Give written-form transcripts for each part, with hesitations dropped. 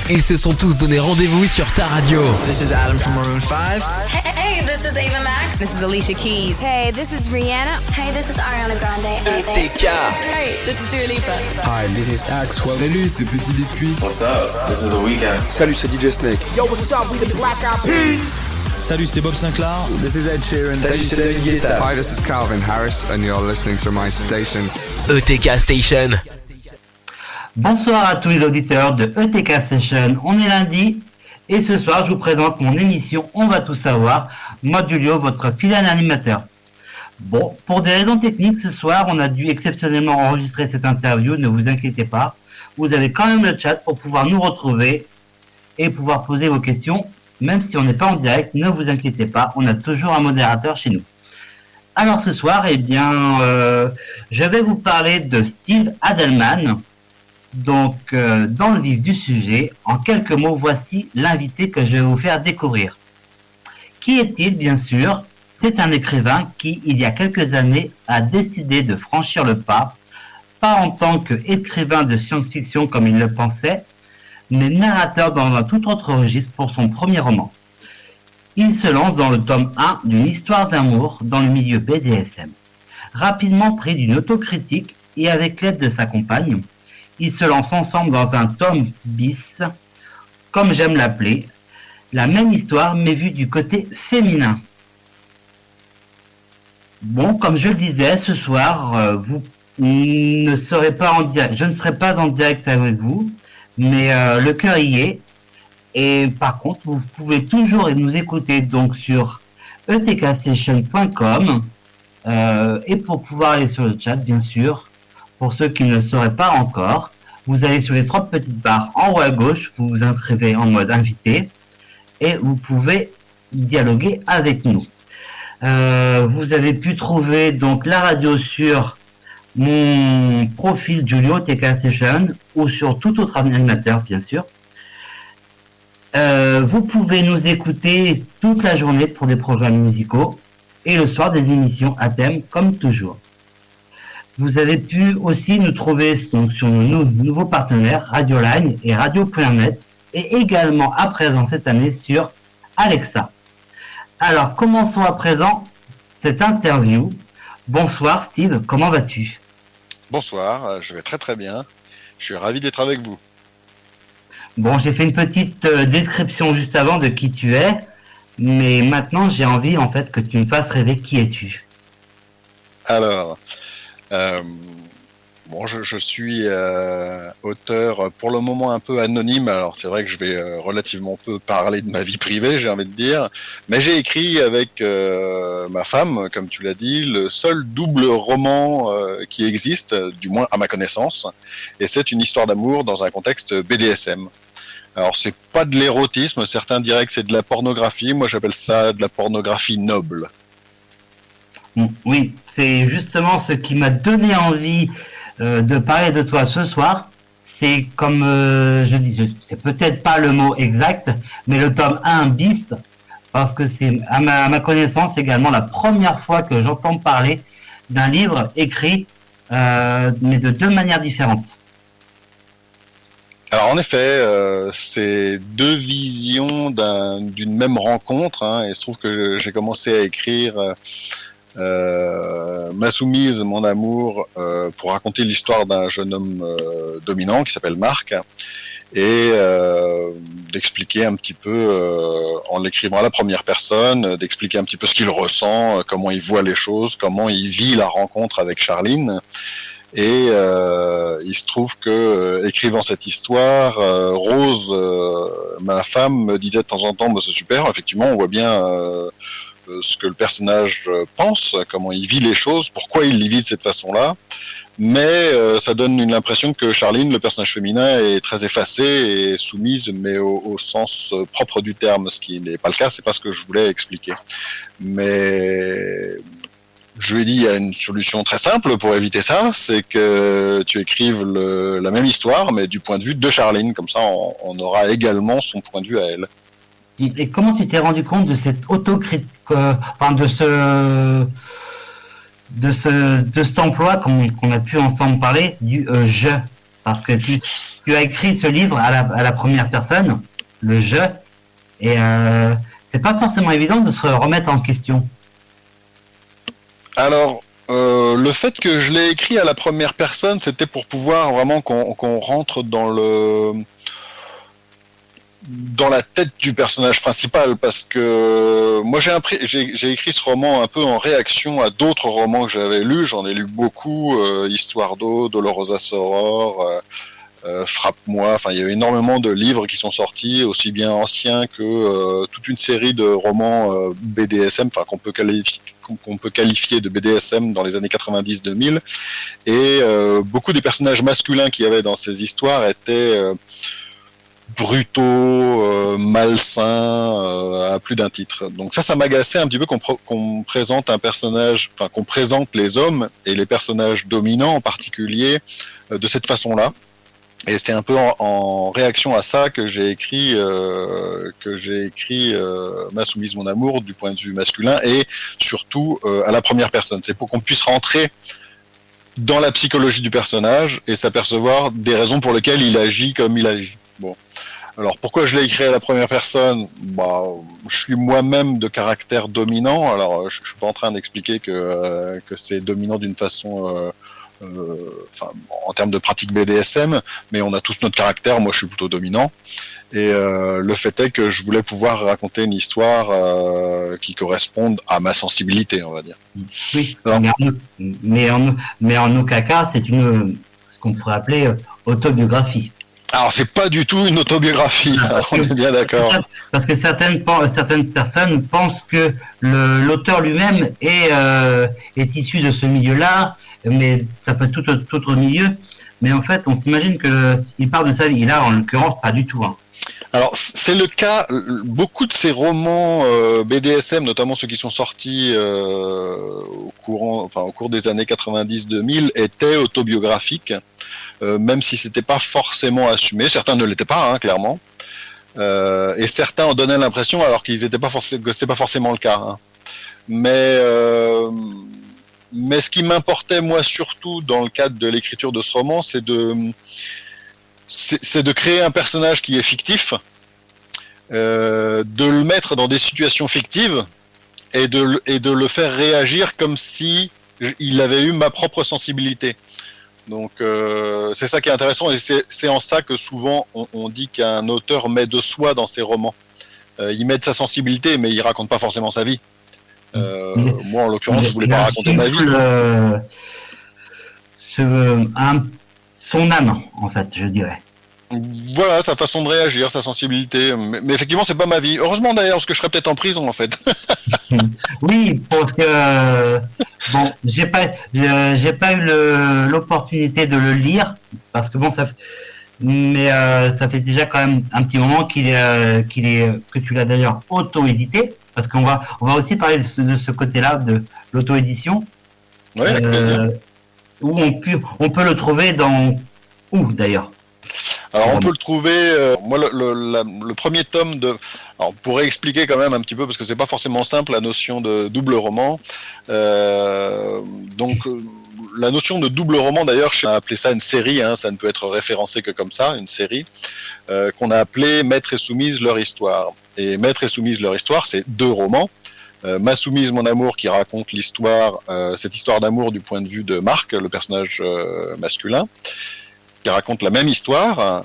Ils se sont tous donné rendez-vous sur ta radio. This is Adam from Maroon 5. Hey, this is Ava Max. This is Alicia Keys. Hey, this is Rihanna. Hey, this is Ariana Grande. ETK. Hey, this is Dua Lipa. Hi, this is Axwell. Salut, c'est Petit Biscuit. What's up? This is The Weeknd. Salut, c'est DJ Snake. Yo, what's up? We the Black Eyed Peas. Salut, c'est Bob Sinclair. This is Ed Sheeran. Salut, c'est David Guetta. Hi, this is Calvin Harris and you're listening to my station. ETK Station. Bonsoir à tous les auditeurs de ETK Station. On est lundi et ce soir je vous présente mon émission On va tout savoir. Moi Julio, votre fidèle animateur. Bon, pour des raisons techniques, ce soir on a dû exceptionnellement enregistrer cette interview, ne vous inquiétez pas. Vous avez quand même le chat pour pouvoir nous retrouver et pouvoir poser vos questions. Même si on n'est pas en direct, ne vous inquiétez pas, on a toujours un modérateur chez nous. Alors ce soir, je vais vous parler de Steve Adelman. Donc, dans le vif du sujet, en quelques mots, voici l'invité que je vais vous faire découvrir. Qui est-il, bien sûr? C'est un écrivain qui, il y a quelques années, a décidé de franchir le pas en tant qu'écrivain de science-fiction comme il le pensait, mais narrateur dans un tout autre registre pour son premier roman. Il se lance dans le tome 1 d'une histoire d'amour dans le milieu BDSM. Rapidement pris d'une autocritique et avec l'aide de sa compagne, ils se lancent ensemble dans un tome bis, comme j'aime l'appeler, la même histoire mais vue du côté féminin. Bon, comme je le disais, ce soir, vous ne serez pas en direct, je ne serai pas en direct avec vous, mais le cœur y est. Et par contre, vous pouvez toujours nous écouter donc sur etkstation.com et pour pouvoir aller sur le chat, bien sûr. Pour ceux qui ne le sauraient pas encore, vous allez sur les 3 petites barres en haut à gauche, vous vous inscrivez en mode invité et vous pouvez dialoguer avec nous. Vous avez pu trouver donc la radio sur mon profil Julio TK Session ou sur tout autre animateur bien sûr. Vous pouvez nous écouter toute la journée pour des programmes musicaux et le soir des émissions à thème comme toujours. Vous avez pu aussi nous trouver donc, sur nos nouveaux partenaires Radioline et Radio.net et également à présent cette année sur Alexa. Alors commençons à présent cette interview. Bonsoir Steve, comment vas-tu? Bonsoir, je vais très très bien. Je suis ravi d'être avec vous. Bon, j'ai fait une petite description juste avant de qui tu es, mais maintenant j'ai envie en fait que tu me fasses rêver qui es-tu. Alors, je suis auteur pour le moment un peu anonyme. Alors c'est vrai que je vais relativement peu parler de ma vie privée, j'ai envie de dire, mais j'ai écrit avec ma femme, comme tu l'as dit, le seul double roman qui existe, du moins à ma connaissance, et c'est une histoire d'amour dans un contexte BDSM. Alors c'est pas de l'érotisme, certains diraient que c'est de la pornographie, moi j'appelle ça de la pornographie noble. Oui, c'est justement ce qui m'a donné envie de parler de toi ce soir. C'est comme je dis, c'est peut-être pas le mot exact, mais le tome 1 bis, parce que c'est à ma connaissance également la première fois que j'entends parler d'un livre écrit, mais de 2 manières différentes. Alors en effet, c'est 2 visions d'une même rencontre, hein, et il se trouve que j'ai commencé à écrire Ma soumise, mon amour, pour raconter l'histoire d'un jeune homme dominant qui s'appelle Marc, et d'expliquer un petit peu, en l'écrivant à la première personne, d'expliquer un petit peu ce qu'il ressent, comment il voit les choses, comment il vit la rencontre avec Charline. Et il se trouve que, écrivant cette histoire, Rose, ma femme, me disait de temps en temps, c'est super, effectivement, on voit bien ce que le personnage pense, comment il vit les choses, pourquoi il les vit de cette façon-là, mais ça donne l'impression que Charline, le personnage féminin, est très effacée et soumise, mais au sens propre du terme, ce qui n'est pas le cas, c'est pas ce que je voulais expliquer. Mais je lui ai dit, il y a une solution très simple pour éviter ça, c'est que tu écrives la même histoire, mais du point de vue de Charline, comme ça on aura également son point de vue à elle. Et comment tu t'es rendu compte de cette autocritique, de cet emploi qu'on a pu ensemble parler du je? parce que tu as écrit ce livre à la première personne, le je, et c'est pas forcément évident de se remettre en question. Alors, le fait que je l'ai écrit à la première personne, c'était pour pouvoir vraiment qu'on rentre dans la tête du personnage principal, parce que moi j'ai écrit ce roman un peu en réaction à d'autres romans que j'avais lus. J'en ai lu beaucoup, Histoire d'eau, Dolorosa Soror, Frappe-moi. Enfin, il y a eu énormément de livres qui sont sortis, aussi bien anciens que toute une série de romans BDSM, enfin qu'on peut qualifier de BDSM dans les années 90-2000. Et beaucoup des personnages masculins qu'il y avait dans ces histoires étaient brutaux, malsains, à plus d'un titre. Donc ça m'agaçait un petit peu qu'on présente un personnage, enfin qu'on présente les hommes et les personnages dominants en particulier de cette façon-là. Et c'était un peu en réaction à ça que j'ai écrit Ma soumise, mon amour du point de vue masculin et surtout à la première personne. C'est pour qu'on puisse rentrer dans la psychologie du personnage et s'apercevoir des raisons pour lesquelles il agit comme il agit. Bon. Alors pourquoi je l'ai écrit à la première personne ? Bah, je suis moi-même de caractère dominant. Alors je suis pas en train d'expliquer que c'est dominant d'une façon en termes de pratique BDSM, mais on a tous notre caractère. Moi, je suis plutôt dominant, et le fait est que je voulais pouvoir raconter une histoire qui corresponde à ma sensibilité, on va dire. Oui, alors, mais en aucun cas, c'est ce qu'on pourrait appeler autobiographie. Alors, c'est pas du tout une autobiographie, on est bien d'accord. Parce que certaines personnes pensent que l'auteur lui-même est issu de ce milieu-là, mais ça peut être tout autre milieu. Mais en fait, on s'imagine qu'il parle de sa vie. Et là, en l'occurrence, pas du tout. Hein. Alors, c'est le cas. Beaucoup de ces romans BDSM, notamment ceux qui sont sortis au cours des années 90-2000, étaient autobiographiques, même si c'était pas forcément assumé. Certains ne l'étaient pas, hein, clairement. Et certains en donnaient l'impression, alors qu'ils étaient pas que c'était pas forcément le cas. Hein. Mais ce qui m'importait, moi, surtout dans le cadre de l'écriture de ce roman, c'est de créer un personnage qui est fictif, de le mettre dans des situations fictives et de le faire réagir comme si il avait eu ma propre sensibilité. Donc c'est ça qui est intéressant, et c'est en ça que souvent on dit qu'un auteur met de soi dans ses romans. Il met de sa sensibilité, mais il raconte pas forcément sa vie. Moi, en l'occurrence, je voulais pas raconter ma vie. Son âme, en fait, je dirais. Voilà, sa façon de réagir, sa sensibilité. Mais effectivement, c'est pas ma vie. Heureusement d'ailleurs, parce que je serais peut-être en prison, en fait. Oui, parce que bon, j'ai pas eu l'opportunité de le lire, parce que bon, ça fait déjà quand même un petit moment que tu l'as d'ailleurs auto-édité. Parce qu'on va aussi parler de ce côté-là de l'auto-édition. Oui, avec plaisir. Où on peut le trouver où d'ailleurs ? Alors on peut le trouver. Moi, le premier tome de. Alors, on pourrait expliquer quand même un petit peu parce que c'est pas forcément simple la notion de double roman. Donc la notion de double roman, d'ailleurs, on a appelé ça une série. Hein, ça ne peut être référencé que comme ça, une série qu'on a appelé Maître et Soumise leur histoire. Et Maître et Soumise leur histoire, c'est 2 romans. Ma soumise, mon amour, qui raconte cette histoire d'amour du point de vue de Marc, le personnage masculin, qui raconte la même histoire,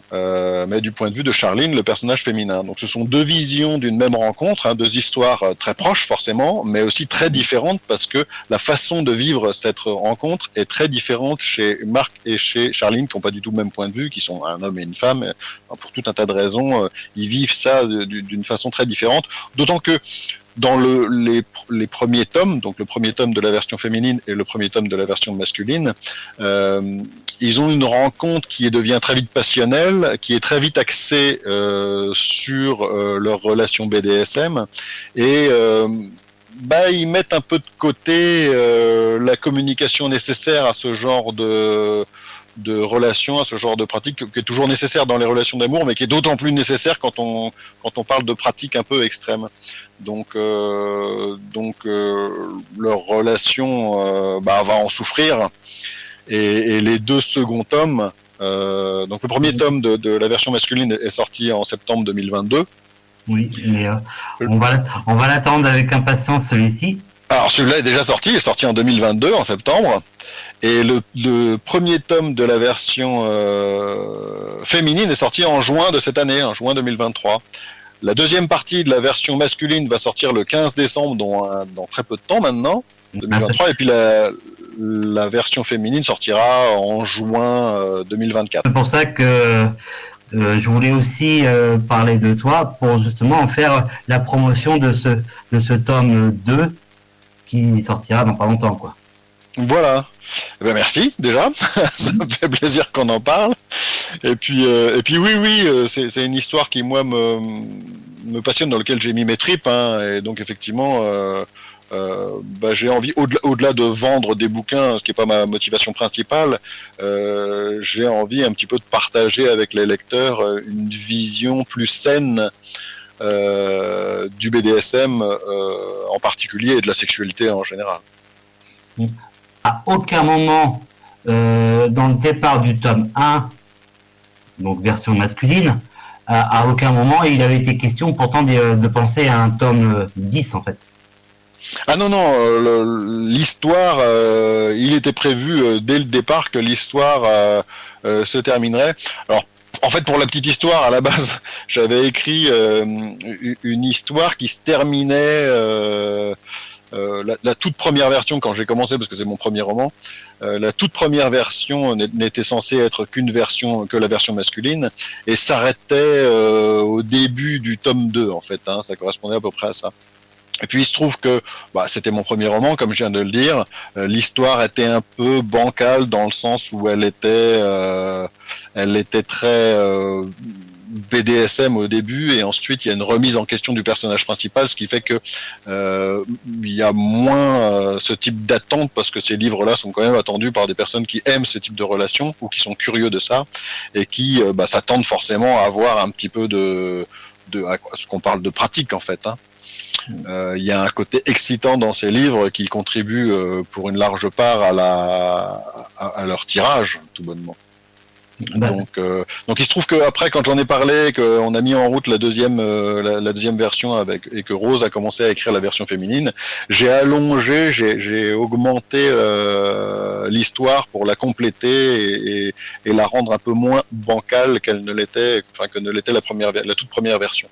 mais du point de vue de Charline, le personnage féminin. Donc ce sont 2 visions d'une même rencontre, hein, 2 histoires très proches forcément, mais aussi très différentes, parce que la façon de vivre cette rencontre est très différente chez Marc et chez Charline, qui n'ont pas du tout le même point de vue, qui sont un homme et une femme. Pour tout un tas de raisons, ils vivent ça d'une façon très différente, d'autant que dans les premiers tomes, donc le premier tome de la version féminine et le premier tome de la version masculine, ils ont une rencontre qui devient très vite passionnelle, qui est très vite axée sur leur relation BDSM, et ils mettent un peu de côté la communication nécessaire à ce genre de relation, à ce genre de pratique qui est toujours nécessaire dans les relations d'amour, mais qui est d'autant plus nécessaire quand on parle de pratiques un peu extrêmes. Donc leur relation va en souffrir, et les 2 seconds tomes Donc le premier tome de la version masculine est sorti en septembre 2022. Oui, mais on va l'attendre avec impatience celui-ci. Alors celui-là est déjà sorti, il est sorti en 2022, en septembre. Et le premier tome de la version féminine est sorti en juin de cette année, en juin 2023. La deuxième partie de la version masculine va sortir le 15 décembre, dans très peu de temps maintenant, 2023. Et puis la version féminine sortira en juin 2024. C'est pour ça que je voulais aussi parler de toi pour justement faire la promotion de ce tome 2 qui sortira dans pas longtemps, quoi. Voilà. Ben merci déjà. Ça me fait plaisir qu'on en parle. Et puis oui, c'est une histoire qui moi me passionne, dans laquelle j'ai mis mes tripes. Et donc effectivement, j'ai envie, au-delà de vendre des bouquins, ce qui est pas ma motivation principale, j'ai envie un petit peu de partager avec les lecteurs une vision plus saine du BDSM en particulier et de la sexualité en général. À aucun moment dans le départ du tome 1, donc version masculine, à aucun moment il avait été question pourtant de penser à un tome 10 en fait. Ah non, l'histoire, il était prévu dès le départ que l'histoire se terminerait. Alors, en fait, pour la petite histoire, à la base, j'avais écrit une histoire qui se terminait... la toute première version, quand j'ai commencé, parce que c'est mon premier roman, la toute première version n'était censée être que la version masculine, et s'arrêtait au début du tome 2, en fait. Ça correspondait à peu près à ça. Et puis il se trouve que c'était mon premier roman, comme je viens de le dire. L'histoire était un peu bancale dans le sens où elle était très BDSM au début, et ensuite il y a une remise en question du personnage principal, ce qui fait que il y a moins ce type d'attente, parce que ces livres-là sont quand même attendus par des personnes qui aiment ce type de relations ou qui sont curieux de ça et qui s'attendent forcément à avoir un petit peu de ce qu'on parle de pratique en fait. Il y a un côté excitant dans ces livres qui contribue pour une large part à leur tirage, tout bonnement. Donc il se trouve qu'après, quand j'en ai parlé, qu'on a mis en route la deuxième version et que Rose a commencé à écrire la version féminine, j'ai allongé, j'ai augmenté l'histoire pour la compléter et la rendre un peu moins bancale que ne l'était la toute première version.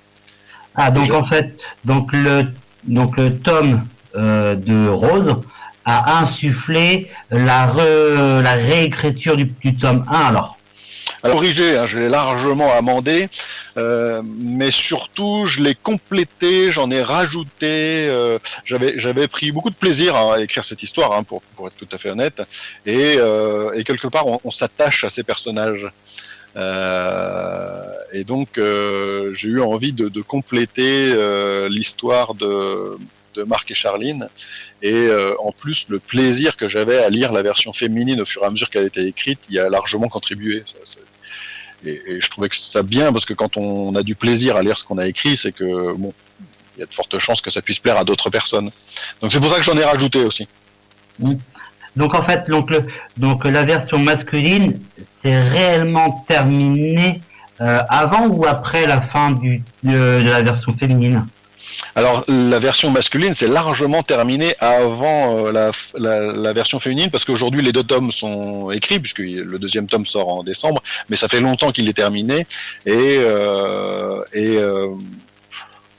Ah, donc en fait, le tome de Rose a insufflé la réécriture du tome 1 alors. Alors corrigé, je l'ai largement amendé, mais surtout je l'ai complété, j'en ai rajouté. J'avais pris beaucoup de plaisir à écrire cette histoire, pour être tout à fait honnête, et quelque part on s'attache à ces personnages. Et donc j'ai eu envie de compléter l'histoire de Marc et Charline, et en plus le plaisir que j'avais à lire la version féminine au fur et à mesure qu'elle était écrite y a largement contribué. Et je trouvais que ça bien, parce que quand on a du plaisir à lire ce qu'on a écrit, c'est que il y a de fortes chances que ça puisse plaire à d'autres personnes. Donc c'est pour ça que j'en ai rajouté aussi. Donc en fait, la version masculine, c'est réellement terminé avant ou après la fin de la version féminine? Alors la version masculine, c'est largement terminé avant la version féminine, parce qu'aujourd'hui les deux tomes sont écrits, puisque le deuxième tome sort en décembre, mais ça fait longtemps qu'il est terminé, et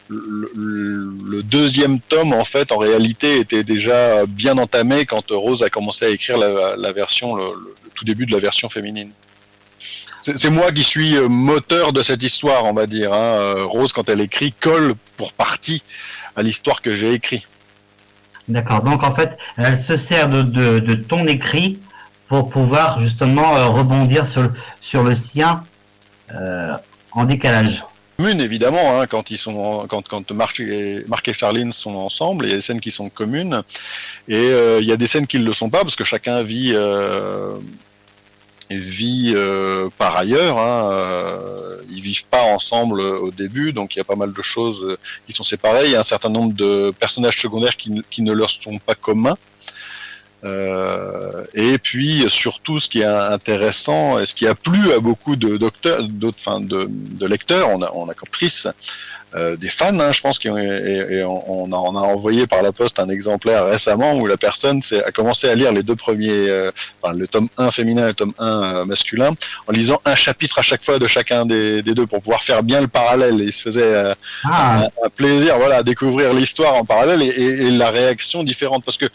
le deuxième tome, en fait, en réalité, était déjà bien entamé quand Rose a commencé à écrire la version, le tout début de la version féminine. C'est moi qui suis moteur de cette histoire, on va dire. Rose, quand elle écrit, colle pour partie à l'histoire que j'ai écrite. D'accord. Donc en fait, elle se sert de ton écrit pour pouvoir justement rebondir sur le sien en décalage. Communes, évidemment, quand Marc et Charline sont ensemble, il y a des scènes qui sont communes, et il y a des scènes qui ne le sont pas, parce que chacun vit par ailleurs. Ils vivent pas ensemble au début, donc il y a pas mal de choses qui sont séparées. Il y a un certain nombre de personnages secondaires qui ne leur sont pas communs. Et puis surtout, ce qui est intéressant et ce qui a plu à beaucoup de lecteurs, on a compris, des fans, hein, je pense qu'on a envoyé par la poste un exemplaire récemment où la personne a commencé à lire les deux premiers, le tome 1 féminin et le tome 1 masculin, en lisant un chapitre à chaque fois de chacun des deux pour pouvoir faire bien le parallèle. Et il se faisait un plaisir, voilà, à découvrir l'histoire en parallèle et la réaction différente. Parce que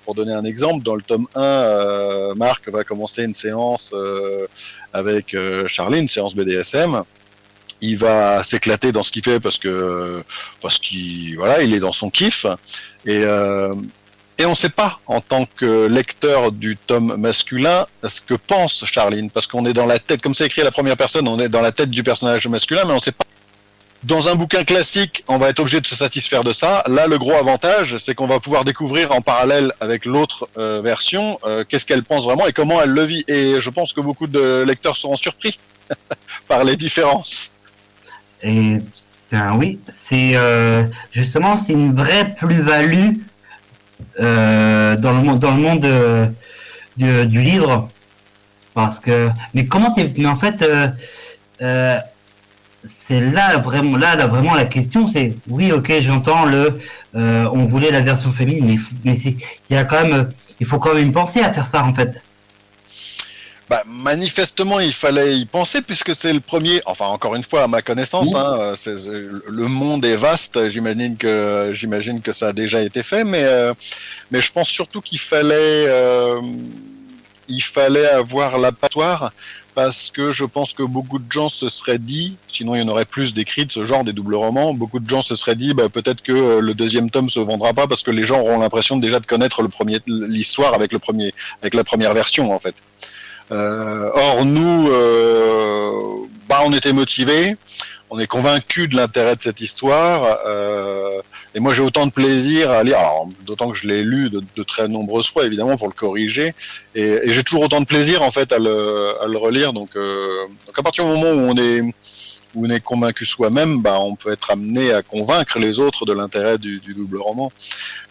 pour donner un exemple, dans le tome 1, Marc va commencer une séance avec Charlie, une séance BDSM. Il va s'éclater dans ce qu'il fait parce qu'il voilà, il est dans son kiff et on ne sait pas en tant que lecteur du tome masculin ce que pense Charline, parce qu'on est dans la tête, comme c'est écrit à la première personne, on est dans la tête du personnage masculin, mais on ne sait pas. Dans un bouquin classique, on va être obligé de se satisfaire de ça. Là, le gros avantage, c'est qu'on va pouvoir découvrir en parallèle avec l'autre version qu'est-ce qu'elle pense vraiment et comment elle le vit. Et je pense que beaucoup de lecteurs seront surpris par les différences. Et c'est justement c'est une vraie plus-value dans le monde du livre, parce que mais en fait c'est là vraiment la question, c'est oui, ok, j'entends on voulait la version féminine, mais il faut quand même penser à faire ça en fait. Bah, manifestement, il fallait y penser puisque c'est le premier. Enfin, encore une fois, à ma connaissance, le monde est vaste. J'imagine que ça a déjà été fait, mais je pense surtout qu'il fallait avoir l'abattoir, parce que je pense que beaucoup de gens se seraient dit, sinon il y en aurait plus d'écrits de ce genre, des doubles romans, beaucoup de gens se seraient dit, peut-être que le deuxième tome se vendra pas parce que les gens auront l'impression déjà de connaître l'histoire avec la première version en fait. Or nous, on était motivés, on est convaincus de l'intérêt de cette histoire, et moi j'ai autant de plaisir à lire, alors, d'autant que je l'ai lu de très nombreuses fois évidemment pour le corriger, et j'ai toujours autant de plaisir en fait à le relire. Donc à partir du moment où on est convaincu soi-même, on peut être amené à convaincre les autres de l'intérêt du double roman.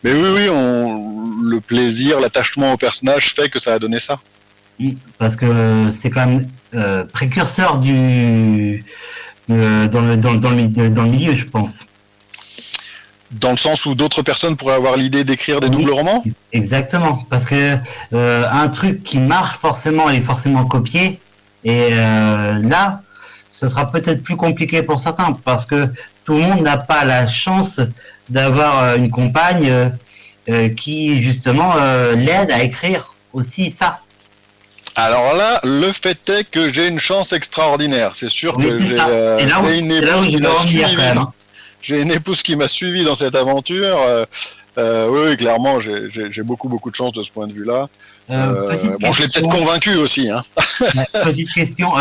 Mais oui, le plaisir, l'attachement au personnage fait que ça a donné ça. Parce que c'est quand même précurseur dans le milieu, je pense. Dans le sens où d'autres personnes pourraient avoir l'idée d'écrire des doubles romans ? Exactement, parce que un truc qui marche forcément est forcément copié, et là, ce sera peut-être plus compliqué pour certains, parce que tout le monde n'a pas la chance d'avoir une compagne qui justement l'aide à écrire aussi ça. Alors là, le fait est que j'ai une chance extraordinaire. C'est sûr que j'ai une épouse qui m'a suivi dans cette aventure. Oui, clairement, j'ai beaucoup de chance de ce point de vue-là. Je l'ai peut-être convaincu aussi. Hein. Petite question.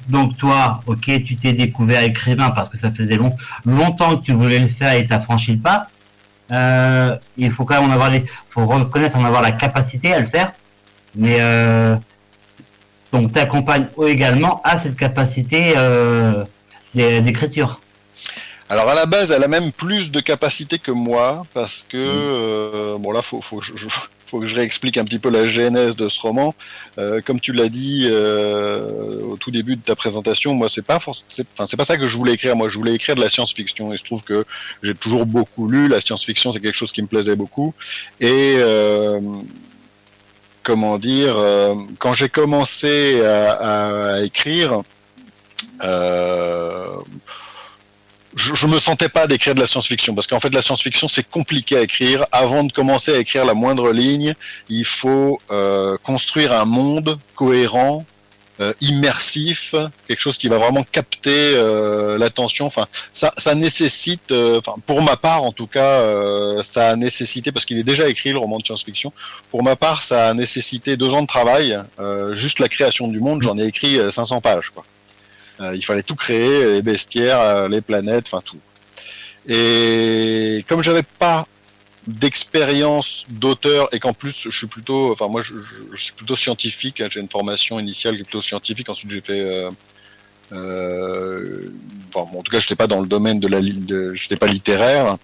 Donc toi, ok, tu t'es découvert écrivain parce que ça faisait longtemps que tu voulais le faire et t'as franchi le pas. Il faut quand même faut reconnaître en avoir la capacité à le faire. Mais donc ta compagne également a cette capacité d'écriture. Alors à la base, elle a même plus de capacité que moi, parce que là faut que je réexplique un petit peu la genèse de ce roman. Comme tu l'as dit au tout début de ta présentation, moi c'est pas ça que je voulais écrire. Moi je voulais écrire de la science-fiction, et je trouve que j'ai toujours beaucoup lu la science-fiction, c'est quelque chose qui me plaisait beaucoup. Et quand j'ai commencé à écrire, je me sentais pas d'écrire de la science-fiction, parce qu'en fait la science-fiction c'est compliqué à écrire. Avant de commencer à écrire la moindre ligne, il faut construire un monde cohérent, immersif, quelque chose qui va vraiment capter l'attention. Enfin, ça nécessite, pour ma part en tout cas, ça a nécessité, parce qu'il est déjà écrit le roman de science-fiction. Pour ma part, ça a nécessité 2 ans de travail. Juste la création du monde, j'en ai écrit 500 pages, quoi. Il fallait tout créer, les bestiaires, les planètes, enfin tout. Et comme j'avais pas d'expérience d'auteur, et qu'en plus je suis plutôt, je suis plutôt scientifique, hein, j'ai une formation initiale qui est plutôt scientifique, ensuite j'ai fait en tout cas j'étais pas dans le domaine j'étais pas littéraire,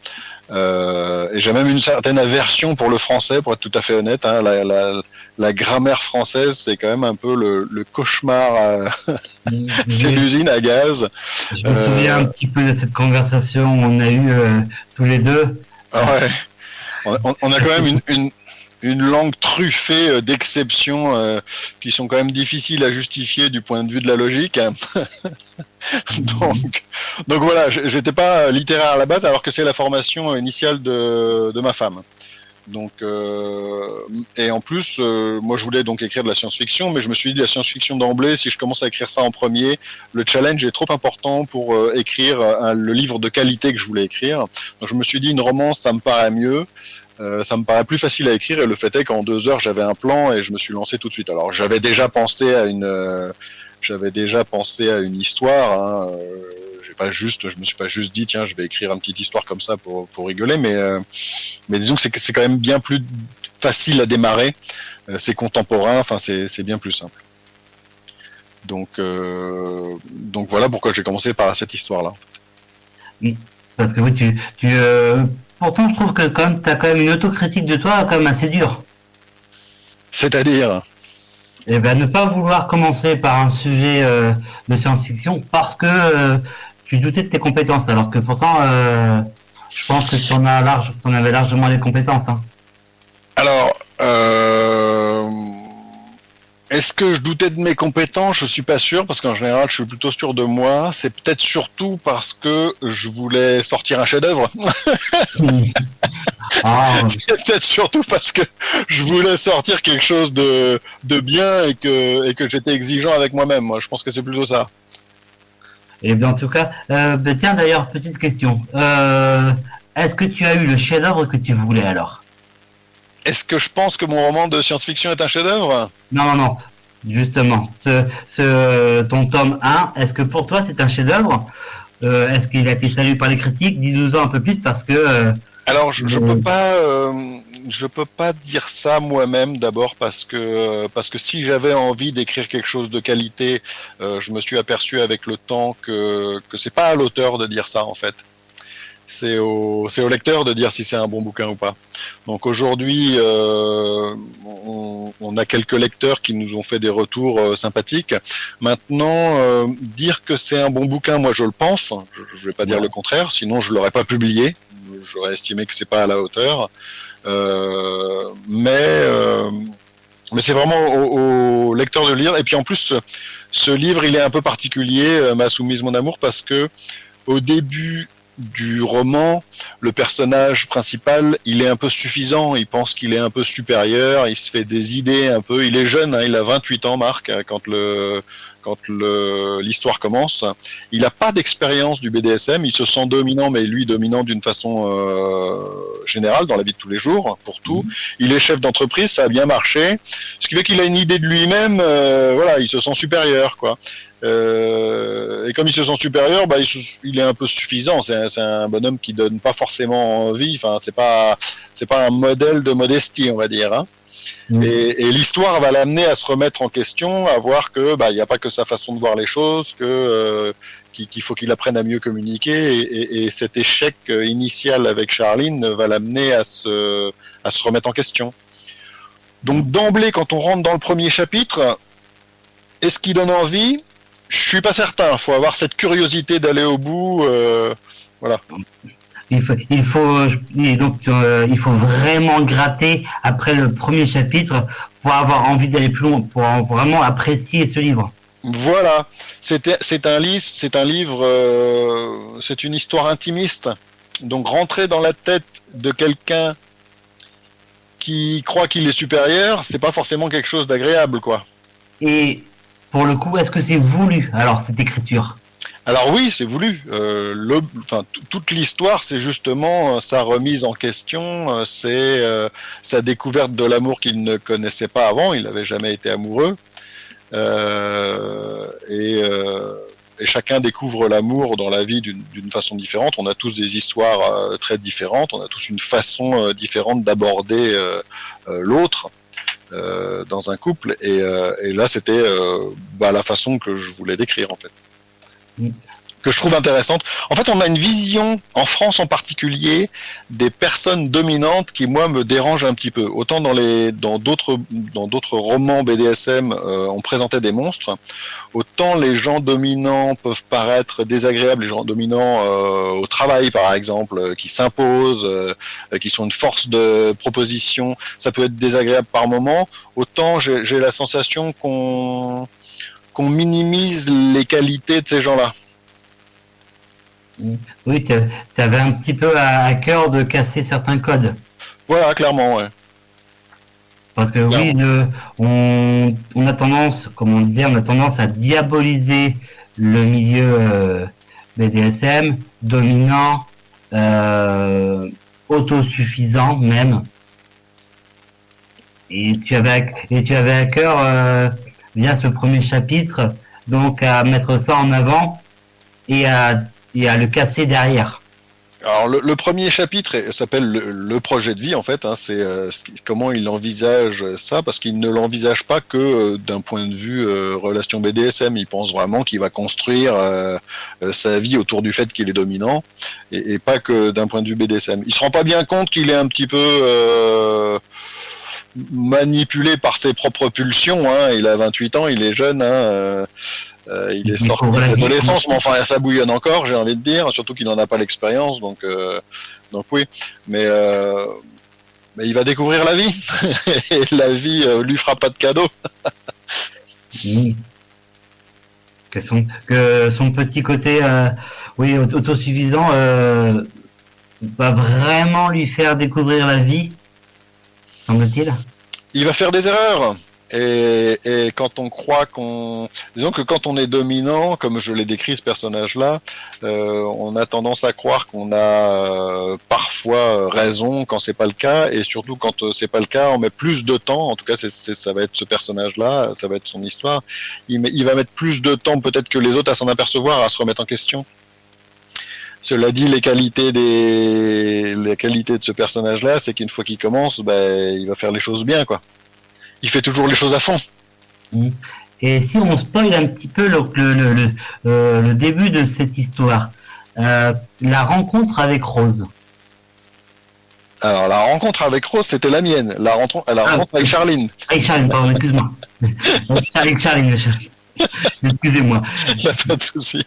Et j'ai même une certaine aversion pour le français, pour être tout à fait honnête. Hein. La grammaire française, c'est quand même un peu le cauchemar. C'est l'usine à gaz. Je me souviens un petit peu de cette conversation qu'on a eue tous les deux. Ouais. On a quand même une langue truffée d'exceptions qui sont quand même difficiles à justifier du point de vue de la logique. donc voilà, j'étais pas littéraire à la base, alors que c'est la formation initiale de ma femme. Donc et en plus, moi je voulais donc écrire de la science-fiction, mais je me suis dit la science-fiction d'emblée, si je commence à écrire ça en premier, le challenge est trop important pour écrire le livre de qualité que je voulais écrire. Donc je me suis dit une romance, ça me paraît mieux. Ça me paraît plus facile à écrire, et le fait est qu'en 2 heures j'avais un plan et je me suis lancé tout de suite. Alors j'avais déjà pensé à une histoire. Hein, je me suis pas juste dit tiens je vais écrire une petite histoire comme ça pour rigoler, mais disons que c'est quand même bien plus facile à démarrer. C'est contemporain, enfin c'est bien plus simple. Donc voilà pourquoi j'ai commencé par cette histoire là. Parce que oui, pourtant, je trouve que quand même, t'as quand même une autocritique de toi quand même assez dure. C'est-à-dire ? Eh ben, ne pas vouloir commencer par un sujet de science-fiction parce que tu doutais de tes compétences, alors que pourtant, je pense que t'en avais largement les compétences. Hein. Alors, est-ce que je doutais de mes compétences ? Je suis pas sûr, parce qu'en général, je suis plutôt sûr de moi. C'est peut-être surtout parce que je voulais sortir un chef-d'œuvre. C'est peut-être surtout parce que je voulais sortir quelque chose de bien et que j'étais exigeant avec moi-même. Moi, je pense que c'est plutôt ça. Et bien, en tout cas, tiens, d'ailleurs, petite question. Est-ce que tu as eu le chef-d'œuvre que tu voulais alors ? Est-ce que je pense que mon roman de science-fiction est un chef-d'œuvre ? Non. Justement, ton tome 1, est-ce que pour toi c'est un chef-d'œuvre ? Est-ce qu'il a été salué par les critiques ? Dis-nous-en un peu plus parce que... Alors, je peux pas dire ça moi-même d'abord parce que si j'avais envie d'écrire quelque chose de qualité, je me suis aperçu avec le temps que c'est pas à l'auteur de dire ça en fait. C'est au lecteur de dire si c'est un bon bouquin ou pas. Donc aujourd'hui, on a quelques lecteurs qui nous ont fait des retours sympathiques. Maintenant, dire que c'est un bon bouquin, moi je le pense. Je vais pas dire le contraire, sinon je l'aurais pas publié. J'aurais estimé que c'est pas à la hauteur. Mais c'est vraiment au lecteur de lire. Et puis en plus, ce livre, il est un peu particulier, m'a soumise mon amour, parce que au début du roman, le personnage principal, il est un peu suffisant, il pense qu'il est un peu supérieur, il se fait des idées un peu, il est jeune, hein, il a 28 ans, Marc, quand l'histoire commence. Il n'a pas d'expérience du BDSM, il se sent dominant, mais lui dominant d'une façon générale dans la vie de tous les jours, pour tout. Il est chef d'entreprise, ça a bien marché, ce qui fait qu'il a une idée de lui-même, voilà, il se sent supérieur, quoi. Et comme il se sent supérieur, il est un peu suffisant. C'est un bonhomme qui donne pas forcément envie. Enfin, c'est pas un modèle de modestie, on va dire. Hein. Et l'histoire va l'amener à se remettre en question, à voir que il n'y a pas que sa façon de voir les choses, qu'il faut qu'il apprenne à mieux communiquer. Et cet échec initial avec Charline va l'amener à se remettre en question. Donc d'emblée, quand on rentre dans le premier chapitre, est-ce qu'il donne envie ? Je suis pas certain. Il faut avoir cette curiosité d'aller au bout. Voilà. Il faut vraiment gratter après le premier chapitre pour avoir envie d'aller plus loin, pour vraiment apprécier ce livre. Voilà. C'est une histoire intimiste. Donc rentrer dans la tête de quelqu'un qui croit qu'il est supérieur, c'est pas forcément quelque chose d'agréable, quoi. Et pour le coup, est-ce que c'est voulu, alors, cette écriture ? Alors oui, c'est voulu. Toute l'histoire, c'est justement sa remise en question, c'est sa découverte de l'amour qu'il ne connaissait pas avant, il n'avait jamais été amoureux. Et chacun découvre l'amour dans la vie d'une façon différente. On a tous des histoires très différentes, on a tous une façon différente d'aborder l'autre. Dans un couple, et là c'était la façon que je voulais décrire en fait. que je trouve intéressante. En fait, on a une vision, en France en particulier, des personnes dominantes qui, moi, me dérangent un petit peu. Autant dans d'autres romans BDSM, on présentait des monstres, autant les gens dominants peuvent paraître désagréables, les gens dominants au travail, par exemple, qui s'imposent, qui sont une force de proposition, ça peut être désagréable par moment. Autant j'ai la sensation qu'on minimise les qualités de ces gens-là. Oui, tu avais un petit peu à cœur de casser certains codes. Voilà, clairement, ouais. Parce que oui, on a tendance, comme on disait, on a tendance à diaboliser le milieu BDSM, dominant, autosuffisant même. Et tu avais à cœur, via ce premier chapitre, donc à mettre ça en avant et à le casser derrière. Alors le premier chapitre s'appelle le projet de vie, en fait, hein, c'est comment il envisage ça, parce qu'il ne l'envisage pas que d'un point de vue relation BDSM. Il pense vraiment qu'il va construire sa vie autour du fait qu'il est dominant, et pas que d'un point de vue BDSM. Il se rend pas bien compte qu'il est un petit peu manipulé par ses propres pulsions, hein. Il a 28 ans, il est jeune, hein, il est sorti de l'adolescence, mais enfin ça bouillonne encore, j'ai envie de dire, surtout qu'il n'en a pas l'expérience, donc oui, mais il va découvrir la vie, et la vie lui fera pas de cadeau. Oui. Que son petit côté autosuffisant va vraiment lui faire découvrir la vie, semble-t-il. Il va faire des erreurs. Et quand on croit disons que quand on est dominant, comme je l'ai décrit ce personnage-là, on a tendance à croire qu'on a parfois raison quand c'est pas le cas, et surtout quand c'est pas le cas, on met plus de temps. En tout cas, ça va être ce personnage-là, ça va être son histoire. Il va mettre plus de temps peut-être que les autres à s'en apercevoir, à se remettre en question. Cela dit, les qualités de ce personnage-là, c'est qu'une fois qu'il commence, il va faire les choses bien, quoi. Il fait toujours les choses à fond. Et si on spoil un petit peu le début de cette histoire, la rencontre avec Rose. Alors, la rencontre avec Rose, c'était la mienne. La rencontre avec Charline. Avec Charline, pardon, excuse-moi. Avec Charline, excusez-moi. Il n'y a pas de souci.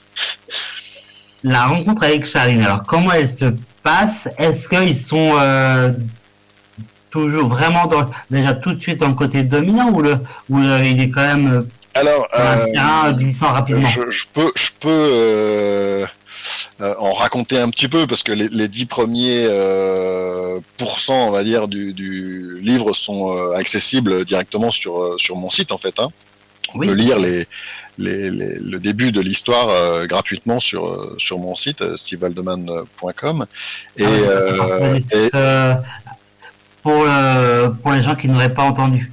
La rencontre avec Charline, alors comment elle se passe? Est-ce qu'ils sont toujours vraiment déjà tout de suite dans le côté dominant, ou il est quand même glissant rapidement? Je peux en raconter un petit peu, parce que les 10 premiers pourcents, on va dire, du livre sont accessibles directement sur mon site, en fait, hein. On peut lire le début de l'histoire gratuitement sur mon site stevehaldeman.com, pour les gens qui n'auraient pas entendu.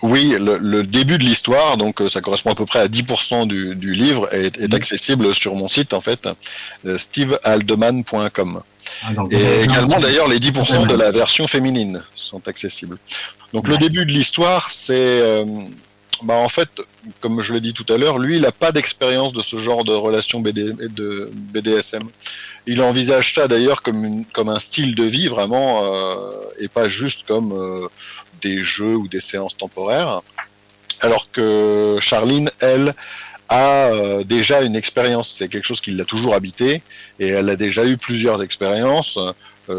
Oui, le début de l'histoire, donc ça correspond à peu près à 10% du livre, est accessible sur mon site, en fait, stevehaldeman.com. Et également, d'ailleurs, les 10% de la version féminine sont accessibles. Donc le début de l'histoire, c'est... en fait, comme je l'ai dit tout à l'heure, lui, il n'a pas d'expérience de ce genre de relation de BDSM. Il envisage ça d'ailleurs comme un style de vie, vraiment, et pas juste comme des jeux ou des séances temporaires. Alors que Charline, elle, a déjà une expérience. C'est quelque chose qui l'a toujours habité, et elle a déjà eu plusieurs expériences,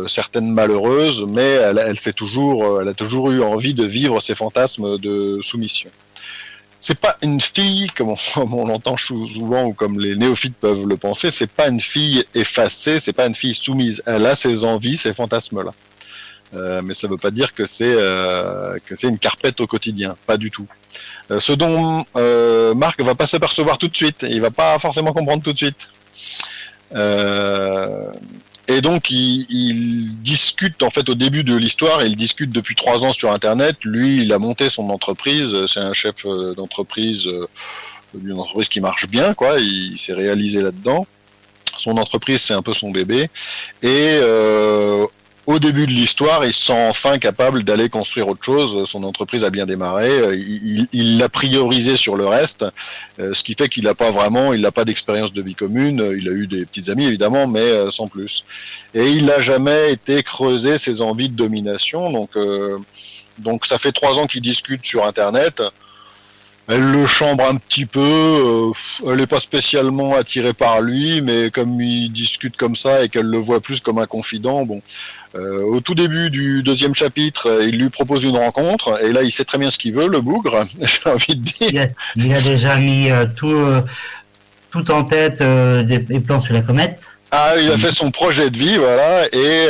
certaines malheureuses, mais elle a toujours eu envie de vivre ses fantasmes de soumission. C'est pas une fille, comme on l'entend souvent, ou comme les néophytes peuvent le penser, c'est pas une fille effacée, c'est pas une fille soumise. Elle a ses envies, ses fantasmes-là. Mais ça veut pas dire que c'est une carpette au quotidien, pas du tout. Ce dont Marc va pas s'apercevoir tout de suite, il va pas forcément comprendre tout de suite. Et donc il discute, en fait, au début de l'histoire, il discute depuis 3 ans sur Internet. Lui, il a monté son entreprise, c'est un chef d'entreprise, d'une entreprise qui marche bien, quoi. Il s'est réalisé là-dedans. Son entreprise, c'est un peu son bébé. Et au début de l'histoire, il se sent enfin capable d'aller construire autre chose. Son entreprise a bien démarré. Il l'a priorisé sur le reste, ce qui fait qu'il n'a pas d'expérience de vie commune. Il a eu des petites amies évidemment, mais sans plus. Et il n'a jamais été creusé ses envies de domination. Donc ça fait 3 ans qu'il discute sur Internet. Elle le chambre un petit peu, elle n'est pas spécialement attirée par lui, mais comme il discute comme ça et qu'elle le voit plus comme un confident, bon. Au tout début du 2e chapitre, il lui propose une rencontre, et là il sait très bien ce qu'il veut, le bougre, j'ai envie de dire. Il a déjà mis tout en tête des plans sur la comète. Ah, il a fait son projet de vie, voilà, et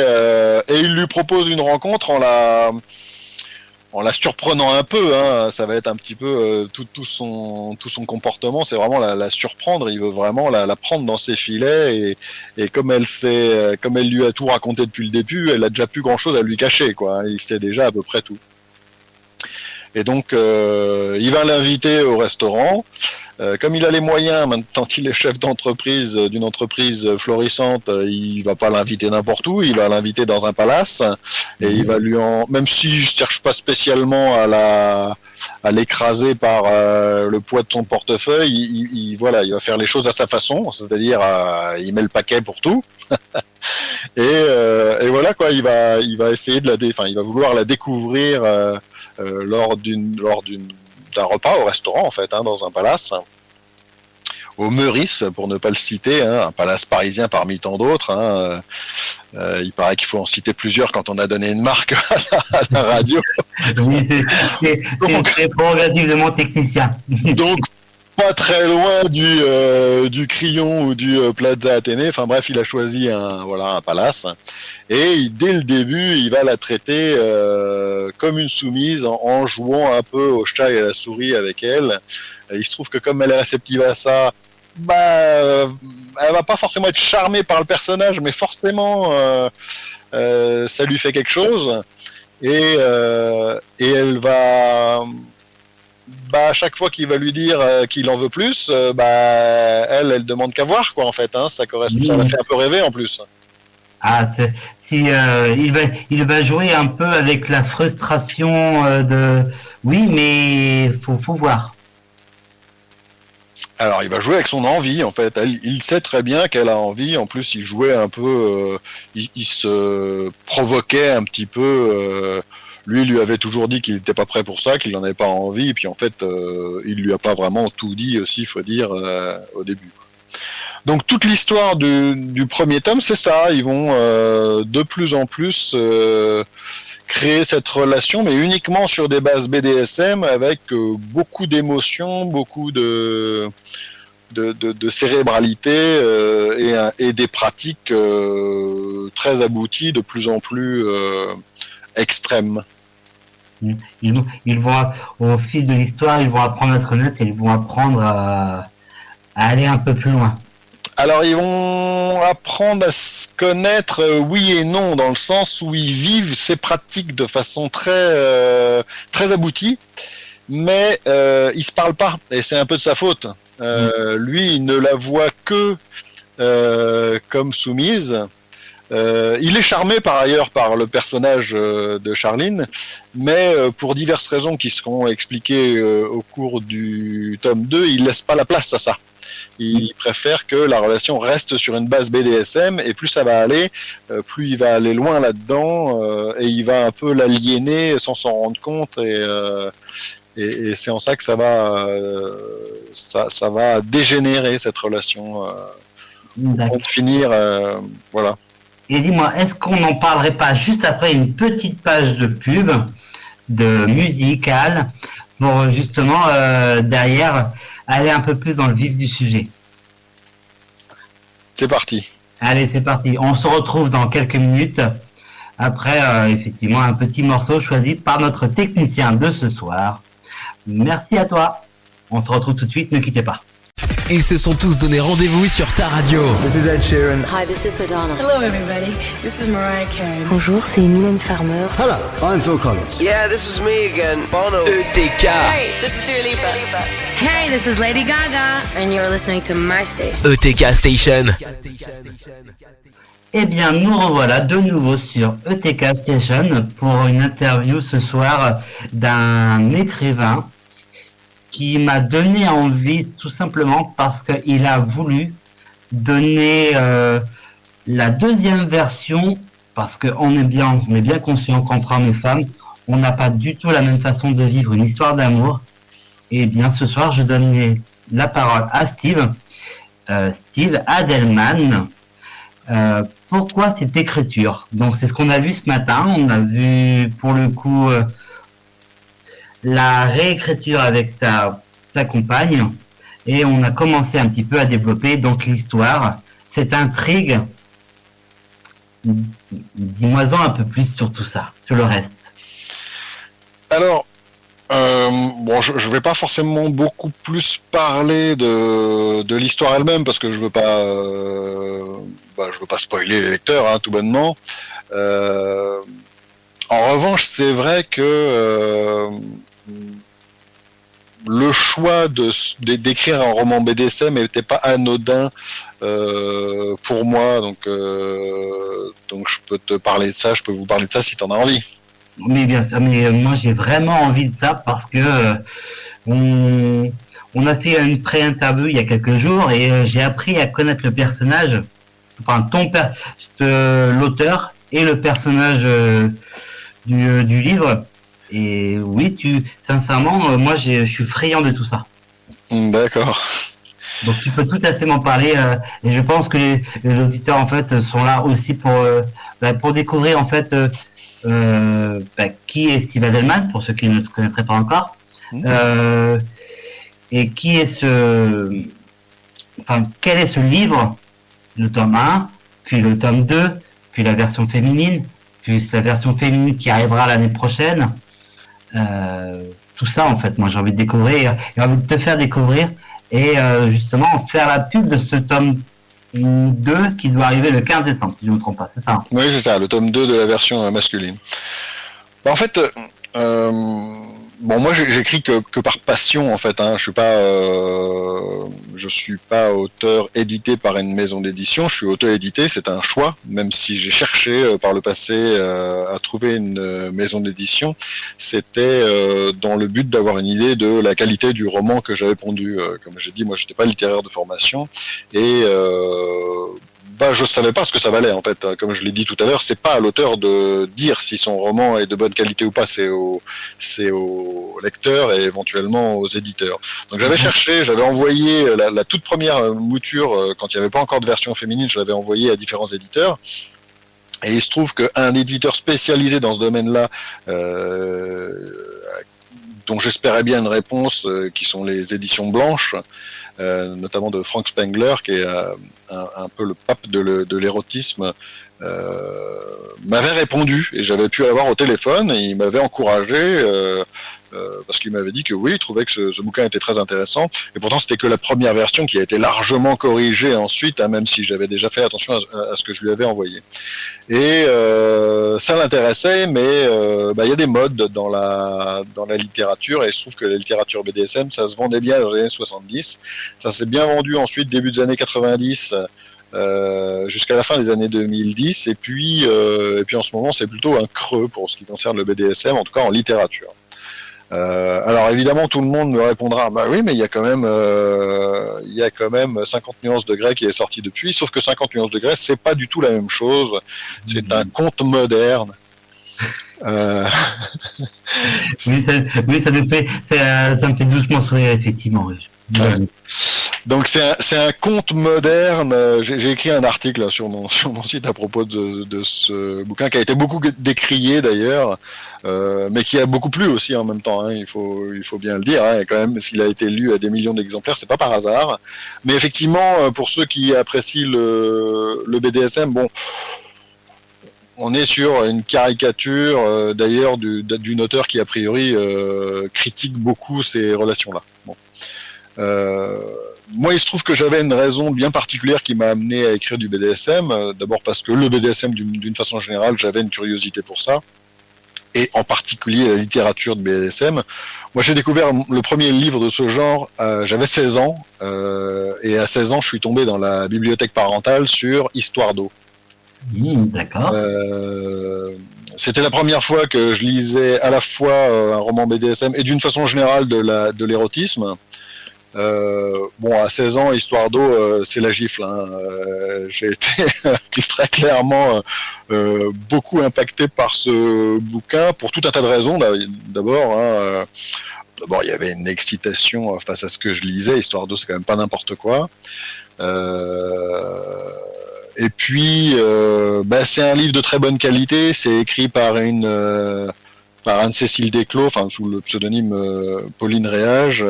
il lui propose une rencontre en la surprenant un peu, hein. Ça va être un petit peu tout son comportement, c'est vraiment la surprendre. Il veut vraiment la prendre dans ses filets, et comme elle lui a tout raconté depuis le début, elle a déjà plus grand chose à lui cacher, quoi. Il sait déjà à peu près tout. Et donc il va l'inviter au restaurant. Comme il a les moyens, maintenant qu'il est chef d'entreprise d'une entreprise florissante, il va pas l'inviter n'importe où, il va l'inviter dans un palace, et il va même si je cherche pas spécialement à l'écraser par le poids de son portefeuille, il va faire les choses à sa façon, c'est-à-dire il met le paquet pour tout. et voilà quoi, il va essayer il va vouloir la découvrir lors d'un repas au restaurant, en fait, hein, dans un palace, au Meurice, pour ne pas le citer, hein, un palace parisien parmi tant d'autres. Hein, il paraît qu'il faut en citer plusieurs quand on a donné une marque à la radio. Oui, c'est prérogative de mon technicien. Donc, pas très loin du Crillon ou du Plaza Athénée. Enfin bref, il a choisi un palace, et dès le début, il va la traiter comme une soumise, en jouant un peu au chat et à la souris avec elle. Et il se trouve que comme elle est réceptive à ça, elle va pas forcément être charmée par le personnage, mais forcément ça lui fait quelque chose, et elle va... à chaque fois qu'il va lui dire qu'il en veut plus, elle demande qu'à voir, quoi, en fait, hein. Ça correspond, ça la fait un peu rêver en plus. Ah, il va jouer un peu avec la frustration de oui, mais faut voir. Alors, il va jouer avec son envie, en fait. Il sait très bien qu'elle a envie. En plus, il jouait un peu, il se provoquait un petit peu. Lui avait toujours dit qu'il n'était pas prêt pour ça, qu'il n'en avait pas envie, et puis en fait, il lui a pas vraiment tout dit aussi, il faut dire, au début. Donc toute l'histoire du premier tome, c'est ça. Ils vont de plus en plus créer cette relation, mais uniquement sur des bases BDSM, avec beaucoup d'émotions, beaucoup de cérébralité et des pratiques très abouties, de plus en plus extrêmes. Ils vont, au fil de l'histoire, ils vont apprendre à se connaître, et ils vont apprendre à aller un peu plus loin. Alors, ils vont apprendre à se connaître, oui et non, dans le sens où ils vivent ces pratiques de façon très aboutie, mais ils se parlent pas, et c'est un peu de sa faute. Lui, il ne la voit que comme soumise. Il est charmé par ailleurs par le personnage de Charline, mais pour diverses raisons qui seront expliquées au cours du tome 2, il laisse pas la place à ça. Il préfère que la relation reste sur une base BDSM, et plus ça va aller, plus il va aller loin là-dedans, et il va un peu l'aliéner sans s'en rendre compte, et c'est en ça que ça va dégénérer cette relation pour finir, voilà. Et dis-moi, est-ce qu'on n'en parlerait pas juste après une petite page de pub, de musicale, pour justement derrière aller un peu plus dans le vif du sujet? C'est parti. Allez, c'est parti. On se retrouve dans quelques minutes après effectivement un petit morceau choisi par notre technicien de ce soir. Merci à toi. On se retrouve tout de suite, ne quittez pas. Ils se sont tous donné rendez-vous sur ta radio. This is Ed Sheeran. Hi, this is Madonna. Hello, everybody. This is Mariah Carey. Bonjour, c'est Mylène Farmer. Hello, I'm Phil Collins. Yeah, this is me again, Bono. ETK. Hey, this is Dua Lipa. Hey, this is Lady Gaga, And you're listening to my station. ETK Station. Eh bien, nous revoilà de nouveau sur ETK Station pour une interview ce soir d'un écrivain qui m'a donné envie tout simplement parce qu'il a voulu donner la deuxième version, parce qu'on est bien conscient qu'entre hommes et femmes, on n'a pas du tout la même façon de vivre une histoire d'amour. Et bien ce soir, je donne la parole à Steve Adelman. Pourquoi cette écriture? Donc c'est ce qu'on a vu ce matin. On a vu pour le coup la réécriture avec ta compagne et on a commencé un petit peu à développer donc l'histoire, cette intrigue. Dis-moi-en un peu plus sur tout ça, sur le reste. Alors, je vais pas forcément beaucoup plus parler de l'histoire elle-même parce que je veux pas spoiler les lecteurs, hein, tout bonnement. En revanche, c'est vrai que le choix d'écrire un roman BDSM n'était pas anodin pour moi, donc je peux te parler de ça, je peux vous parler de ça si t'en as envie. Mais bien sûr, mais moi j'ai vraiment envie de ça parce que on a fait une pré-interview il y a quelques jours et j'ai appris à connaître le personnage, enfin l'auteur et le personnage du livre. Et oui, sincèrement, moi je suis friand de tout ça. D'accord. Donc tu peux tout à fait m'en parler et je pense que les auditeurs en fait sont là aussi pour découvrir en fait qui est Steve Adelman pour ceux qui ne le connaîtraient pas encore et quel est ce livre, le tome 1, puis le tome 2, puis la version féminine, puis la version féminine qui arrivera l'année prochaine. Tout ça en fait moi j'ai envie de découvrir et envie de te faire découvrir et justement faire la pub de ce tome 2 qui doit arriver le 15 décembre si je ne me trompe pas, c'est ça? Oui, c'est ça, le tome 2 de la version masculine. En fait, moi j'écris que par passion en fait, hein. Je suis pas auteur édité par une maison d'édition, je suis auteur édité, c'est un choix, même si j'ai cherché par le passé à trouver une maison d'édition, c'était dans le but d'avoir une idée de la qualité du roman que j'avais pondu. Comme j'ai dit, moi j'étais pas littéraire de formation et je savais pas ce que ça valait en fait. Comme je l'ai dit tout à l'heure, c'est pas à l'auteur de dire si son roman est de bonne qualité ou pas, c'est au lecteur et éventuellement aux éditeurs. Donc j'avais cherché, j'avais envoyé la toute première mouture quand il n'y avait pas encore de version féminine, je l'avais envoyé à différents éditeurs. Et il se trouve qu'un éditeur spécialisé dans ce domaine-là, dont j'espérais bien une réponse, qui sont les éditions blanches, notamment de Frank Spengler, qui est un peu le pape de l'érotisme, m'avait répondu et j'avais pu l'avoir au téléphone et il m'avait encouragé parce qu'il m'avait dit que oui, il trouvait que ce bouquin était très intéressant et pourtant c'était que la première version qui a été largement corrigée ensuite, hein, même si j'avais déjà fait attention à ce que je lui avais envoyé. Et ça l'intéressait, mais il y a des modes dans la littérature et il se trouve que la littérature BDSM, ça se vendait bien dans les années 70, ça s'est bien vendu ensuite début des années 90 jusqu'à la fin des années 2010 et puis en ce moment c'est plutôt un creux pour ce qui concerne le BDSM, en tout cas en littérature. Alors évidemment tout le monde me répondra bah oui mais il y a quand même 50 nuances degrés qui est sorti depuis, sauf que 50 nuances degrés c'est pas du tout la même chose, c'est un conte moderne. Oui, ça me fait doucement sourire effectivement. Ouais. Donc c'est un conte moderne. J'ai écrit un article sur mon site à propos de ce bouquin qui a été beaucoup décrié d'ailleurs, mais qui a beaucoup plu aussi en même temps. Hein, il faut bien le dire. Hein, quand même, s'il a été lu à des millions d'exemplaires, c'est pas par hasard. Mais effectivement, pour ceux qui apprécient le BDSM, bon. On est sur une caricature d'ailleurs d'une auteure qui a priori critique beaucoup ces relations-là. Bon. Moi, il se trouve que j'avais une raison bien particulière qui m'a amené à écrire du BDSM. D'abord parce que le BDSM, d'une façon générale, j'avais une curiosité pour ça. et en particulier la littérature de BDSM. Moi, j'ai découvert le premier livre de ce genre, j'avais 16 ans, et à 16 ans, je suis tombé dans la bibliothèque parentale sur Histoire d'eau. D'accord. C'était la première fois que je lisais à la fois un roman BDSM et d'une façon générale de l'érotisme. Bon, à 16 ans, Histoire d'eau, c'est la gifle. Hein. J'ai été très clairement beaucoup impacté par ce bouquin pour tout un tas de raisons. D'abord, hein, d'abord, il y avait une excitation face à ce que je lisais. Histoire d'eau, c'est quand même pas n'importe quoi. Et puis, c'est un livre de très bonne qualité. C'est écrit par Anne-Cécile Desclos, enfin sous le pseudonyme Pauline Réage,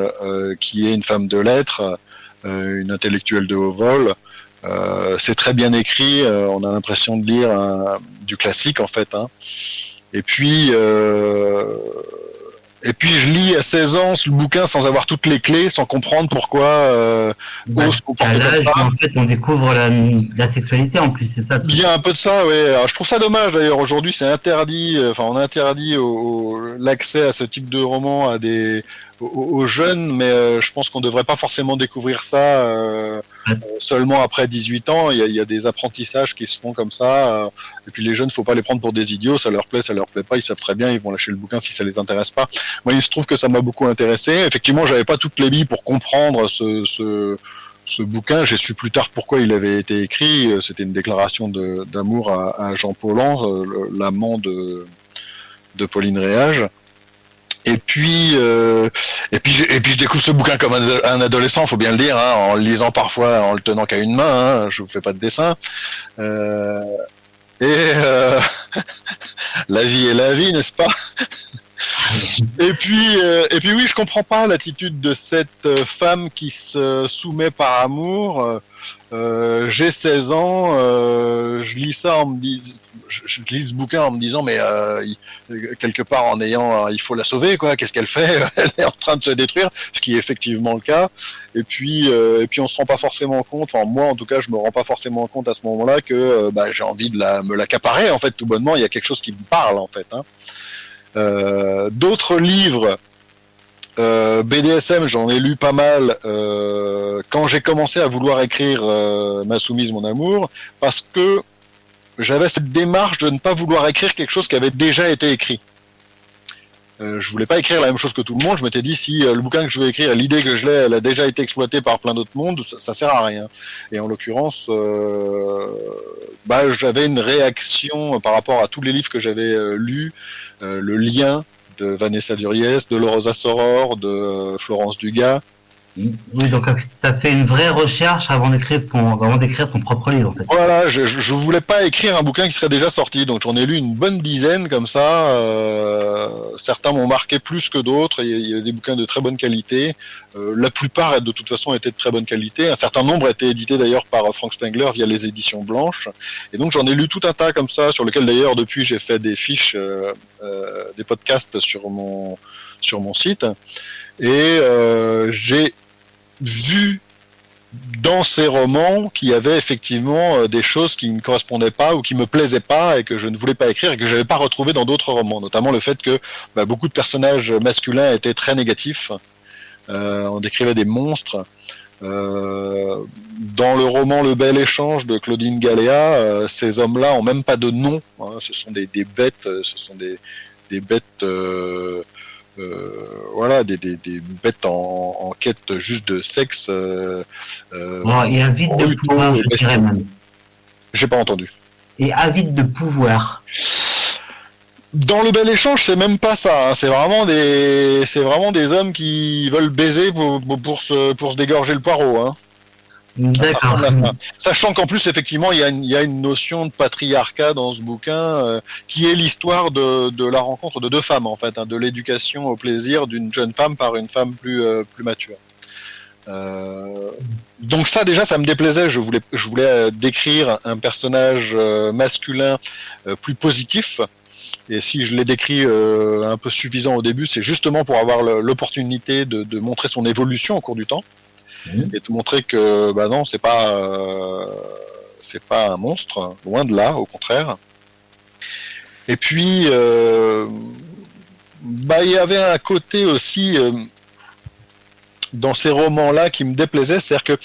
qui est une femme de lettres, une intellectuelle de haut vol. C'est très bien écrit. On a l'impression de lire du classique en fait. Hein. Et puis je lis à 16 ans le bouquin sans avoir toutes les clés, sans comprendre pourquoi à l'âge où en fait on découvre la sexualité en plus, c'est ça. Il y a un peu de ça, oui. Alors, je trouve ça dommage d'ailleurs. Aujourd'hui, c'est interdit. Enfin, on interdit l'accès à ce type de roman aux jeunes, mais je pense qu'on devrait pas forcément découvrir ça seulement après 18 ans. Il y a des apprentissages qui se font comme ça. Et puis les jeunes, faut pas les prendre pour des idiots. Ça leur plaît pas. Ils savent très bien. Ils vont lâcher le bouquin si ça les intéresse pas. Moi, il se trouve que ça m'a beaucoup intéressé. Effectivement, j'avais pas toutes les billes pour comprendre ce bouquin. J'ai su plus tard pourquoi il avait été écrit. C'était une déclaration d'amour à Jean Paulhan, l'amant de Pauline Réage. Et puis je découvre ce bouquin comme un adolescent, faut bien le dire, hein, en le lisant parfois, en le tenant qu'à une main. Hein, je vous fais pas de dessin. La vie est la vie, n'est-ce pas? Et puis oui, je comprends pas l'attitude de cette femme qui se soumet par amour. J'ai 16 ans, je lis ça en me disant, je lis ce bouquin en me disant mais quelque part en ayant il faut la sauver quoi, qu'est-ce qu'elle fait? Elle est en train de se détruire, ce qui est effectivement le cas. Et puis on se rend pas forcément compte, enfin moi en tout cas je me rends pas forcément compte à ce moment-là que j'ai envie de me l'accaparer en fait tout bonnement. Il y a quelque chose qui me parle en fait. Hein. D'autres livres BDSM, j'en ai lu pas mal quand j'ai commencé à vouloir écrire Ma soumise, mon amour, parce que j'avais cette démarche de ne pas vouloir écrire quelque chose qui avait déjà été écrit. Je voulais pas écrire la même chose que tout le monde. Je m'étais dit si le bouquin que je veux écrire, l'idée que je l'ai, elle a déjà été exploitée par plein d'autres mondes, ça sert à rien. Et en l'occurrence, j'avais une réaction par rapport à tous les livres que j'avais lus, le lien de Vanessa Duriez, de Rosa Soror, de Florence Dugas. Oui, donc tu as fait une vraie recherche avant d'écrire ton propre livre en fait. Voilà, je voulais pas écrire un bouquin qui serait déjà sorti, donc j'en ai lu une bonne dizaine comme ça. Certains m'ont marqué plus que d'autres. Il y a des bouquins de très bonne qualité. La plupart de toute façon étaient de très bonne qualité. Un certain nombre étaient édités d'ailleurs par Frank Spengler via les éditions Blanches. Et donc j'en ai lu tout un tas comme ça, sur lequel d'ailleurs depuis j'ai fait des fiches, des podcasts sur mon site. Et j'ai vu dans ces romans qu'il y avait effectivement des choses qui ne correspondaient pas ou qui me plaisaient pas et que je ne voulais pas écrire et que je n'avais pas retrouvé dans d'autres romans, notamment le fait que beaucoup de personnages masculins étaient très négatifs. On décrivait des monstres. Dans le roman Le Bel Échange de Claudine Galéa, ces hommes-là ont même pas de nom. Hein, ce sont des bêtes, ce sont des bêtes. Des bêtes en quête juste de sexe. Et avide de pouvoir, je dirais même. J'ai pas entendu. Et avide de pouvoir. Dans Le Bel Échange, c'est même pas ça. Hein. C'est vraiment des hommes qui veulent baiser pour se dégorger le poireau. Hein. D'accord. Sachant qu'en plus, effectivement, il y a une notion de patriarcat dans ce bouquin qui est l'histoire de la rencontre de deux femmes, en fait, hein, de l'éducation au plaisir d'une jeune femme par une femme plus mature. Donc ça, déjà, ça me déplaisait. Je voulais décrire un personnage masculin plus positif. Et si je l'ai décrit un peu suffisant au début, c'est justement pour avoir l'opportunité de montrer son évolution au cours du temps. Et te montrer que non, c'est pas un monstre, loin de là, au contraire. Et puis, il y avait un côté aussi dans ces romans-là qui me déplaisait, c'est-à-dire que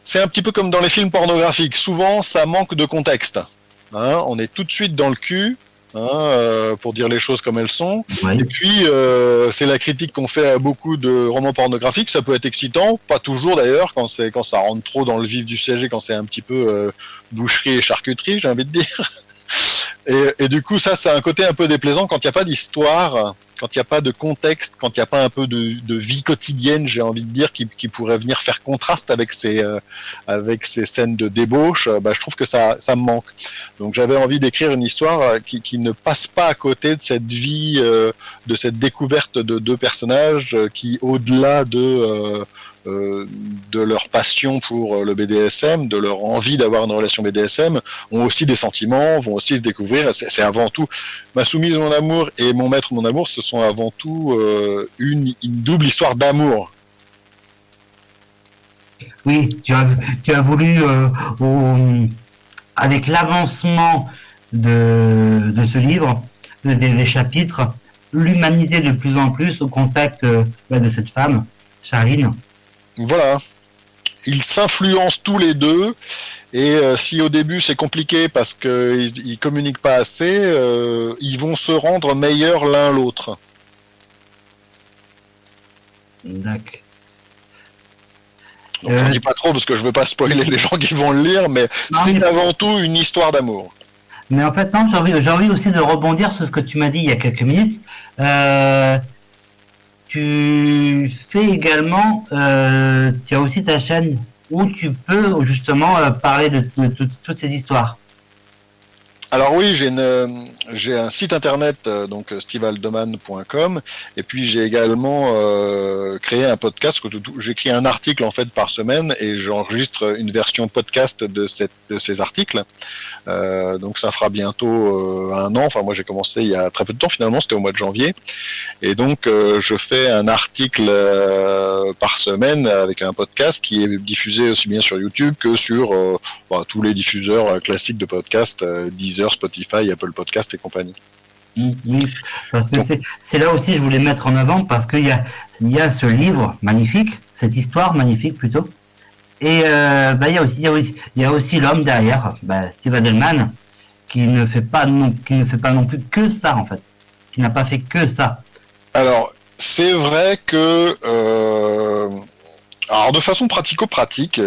c'est un petit peu comme dans les films pornographiques. Souvent, ça manque de contexte. On est tout de suite dans le cul, pour dire les choses comme elles sont. Oui. Et puis, c'est la critique qu'on fait à beaucoup de romans pornographiques. Ça peut être excitant, pas toujours d'ailleurs, quand ça rentre trop dans le vif du sujet, quand c'est un petit peu boucherie et charcuterie, j'ai envie de dire. Et du coup, ça, c'est un côté un peu déplaisant quand il n'y a pas d'histoire, quand il n'y a pas de contexte, quand il n'y a pas un peu de vie quotidienne, j'ai envie de dire, qui pourrait venir faire contraste avec ces scènes de débauche. Je trouve que ça me manque. Donc, j'avais envie d'écrire une histoire qui ne passe pas à côté de cette vie, de cette découverte de deux personnages qui, au-delà de leur passion pour le BDSM, de leur envie d'avoir une relation BDSM, ont aussi des sentiments, vont aussi se découvrir. C'est avant tout Ma soumise, mon amour et Mon maître, mon amour, ce sont avant tout une double histoire d'amour. Oui, tu as voulu, avec l'avancement de ce livre, des chapitres, l'humaniser de plus en plus au contact de cette femme, Charline. Voilà. Ils s'influencent tous les deux, et si au début c'est compliqué parce qu'ils communiquent pas assez, ils vont se rendre meilleurs l'un l'autre. D'accord. Donc j'en dis pas trop parce que je veux pas spoiler les gens qui vont le lire, mais c'est avant tout une histoire d'amour. Mais en fait, non, j'ai envie aussi de rebondir sur ce que tu m'as dit il y a quelques minutes. Tu fais également, tu as aussi ta chaîne où tu peux justement parler de toutes ces histoires. Alors oui, j'ai un site internet, donc stivaldeman.com, et puis j'ai également créé un podcast. J'écris un article en fait par semaine et j'enregistre une version podcast de ces articles. Donc ça fera bientôt un an. Enfin moi j'ai commencé il y a très peu de temps finalement, c'était au mois de janvier. Et donc je fais un article par semaine avec un podcast qui est diffusé aussi bien sur YouTube que sur tous les diffuseurs classiques de podcasts, Deezer, Spotify, Apple Podcast et compagnie. Oui, parce que c'est là aussi je voulais mettre en avant parce qu'il y a ce livre magnifique, cette histoire magnifique plutôt, et il y a aussi l'homme derrière, Steve Adelman, qui ne fait pas non plus que ça en fait, qui n'a pas fait que ça. Alors c'est vrai que alors de façon pratico-pratique,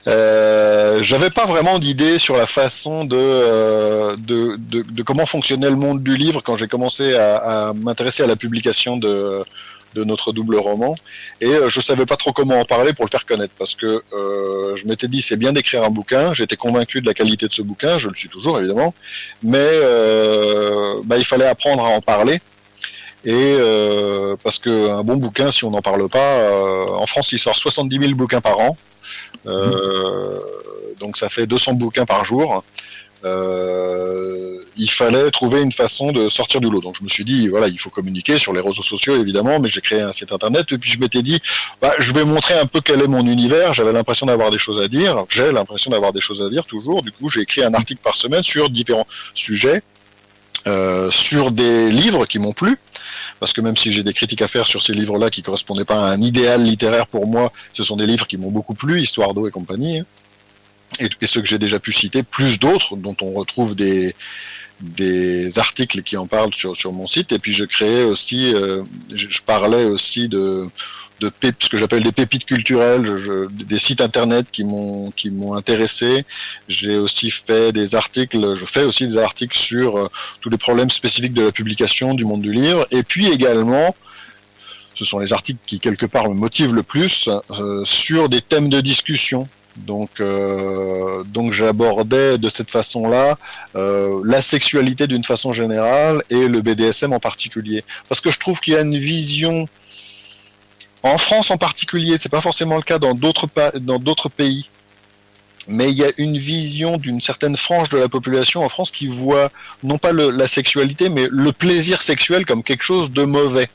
j'avais pas vraiment d'idée sur la façon de comment fonctionnait le monde du livre quand j'ai commencé à m'intéresser à la publication de notre double roman, et je savais pas trop comment en parler pour le faire connaître, parce que je m'étais dit c'est bien d'écrire un bouquin, j'étais convaincu de la qualité de ce bouquin, je le suis toujours évidemment, mais il fallait apprendre à en parler. Et parce qu'un bon bouquin, si on n'en parle pas, en France il sort 70 000 bouquins par an, donc ça fait 200 bouquins par jour. Il fallait trouver une façon de sortir du lot. Donc je me suis dit, voilà, il faut communiquer sur les réseaux sociaux évidemment, mais j'ai créé un site internet et puis je m'étais dit, je vais montrer un peu quel est mon univers. J'avais l'impression d'avoir des choses à dire, j'ai l'impression d'avoir des choses à dire toujours. Du coup j'ai écrit un article par semaine sur différents sujets, sur des livres qui m'ont plu. Parce que même si j'ai des critiques à faire sur ces livres-là qui correspondaient pas à un idéal littéraire pour moi, ce sont des livres qui m'ont beaucoup plu, Histoire d'eau et compagnie, et ceux que j'ai déjà pu citer, plus d'autres dont on retrouve des articles qui en parlent sur mon site. Et puis je créais aussi, je parlais aussi de ce que j'appelle des pépites culturelles, des sites internet qui m'ont intéressé. J'ai aussi fait je fais aussi des articles sur tous les problèmes spécifiques de la publication du monde du livre, et puis également, ce sont les articles qui quelque part me motivent le plus, sur des thèmes de discussion. Donc j'abordais de cette façon-là la sexualité d'une façon générale et le BDSM en particulier, parce que je trouve qu'il y a une vision en France en particulier, c'est pas forcément le cas dans d'autres pays, mais il y a une vision d'une certaine frange de la population en France qui voit non pas la sexualité, mais le plaisir sexuel comme quelque chose de mauvais.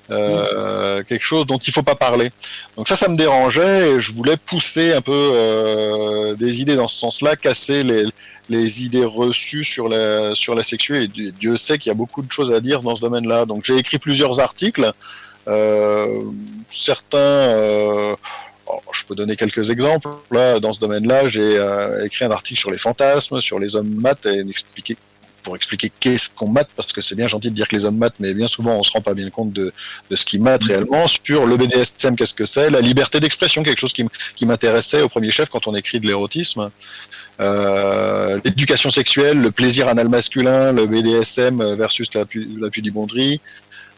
quelque chose dont il faut pas parler. Donc ça me dérangeait et je voulais pousser un peu des idées dans ce sens-là, casser les idées reçues sur la sexualité. Et Dieu sait qu'il y a beaucoup de choses à dire dans ce domaine-là. Donc j'ai écrit plusieurs articles. Certains, je peux donner quelques exemples. Là, dans ce domaine-là, j'ai écrit un article sur les fantasmes, sur les hommes maths, et pour expliquer qu'est-ce qu'on mate, parce que c'est bien gentil de dire que les hommes matent, mais bien souvent on se rend pas bien compte de ce qu'ils matent réellement. Sur le BDSM, qu'est-ce que c'est, la liberté d'expression, quelque chose qui m'intéressait au premier chef quand on écrit de l'érotisme. L'éducation sexuelle, le plaisir anal masculin, le BDSM versus la pudibonderie,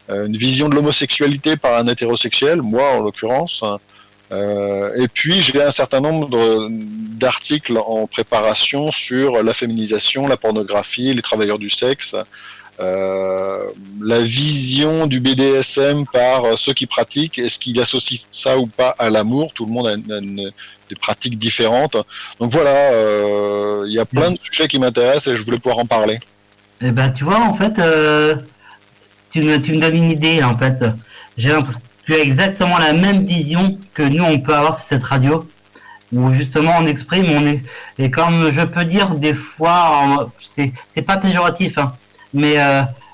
une vision de l'homosexualité par un hétérosexuel, moi en l'occurrence. Et puis j'ai un certain nombre d'articles en préparation sur la féminisation, la pornographie, les travailleurs du sexe, la vision du BDSM par ceux qui pratiquent, est-ce qu'ils associent ça ou pas à l'amour. Tout le monde a des pratiques différentes. Donc voilà, il y a plein de sujets qui m'intéressent et je voulais pouvoir en parler. Eh ben tu vois, en fait, tu me donnes une idée, en fait. J'ai l'impression tu as exactement la même vision que nous on peut avoir sur cette radio, où justement on exprime, et comme je peux dire des fois, c'est pas péjoratif, hein, mais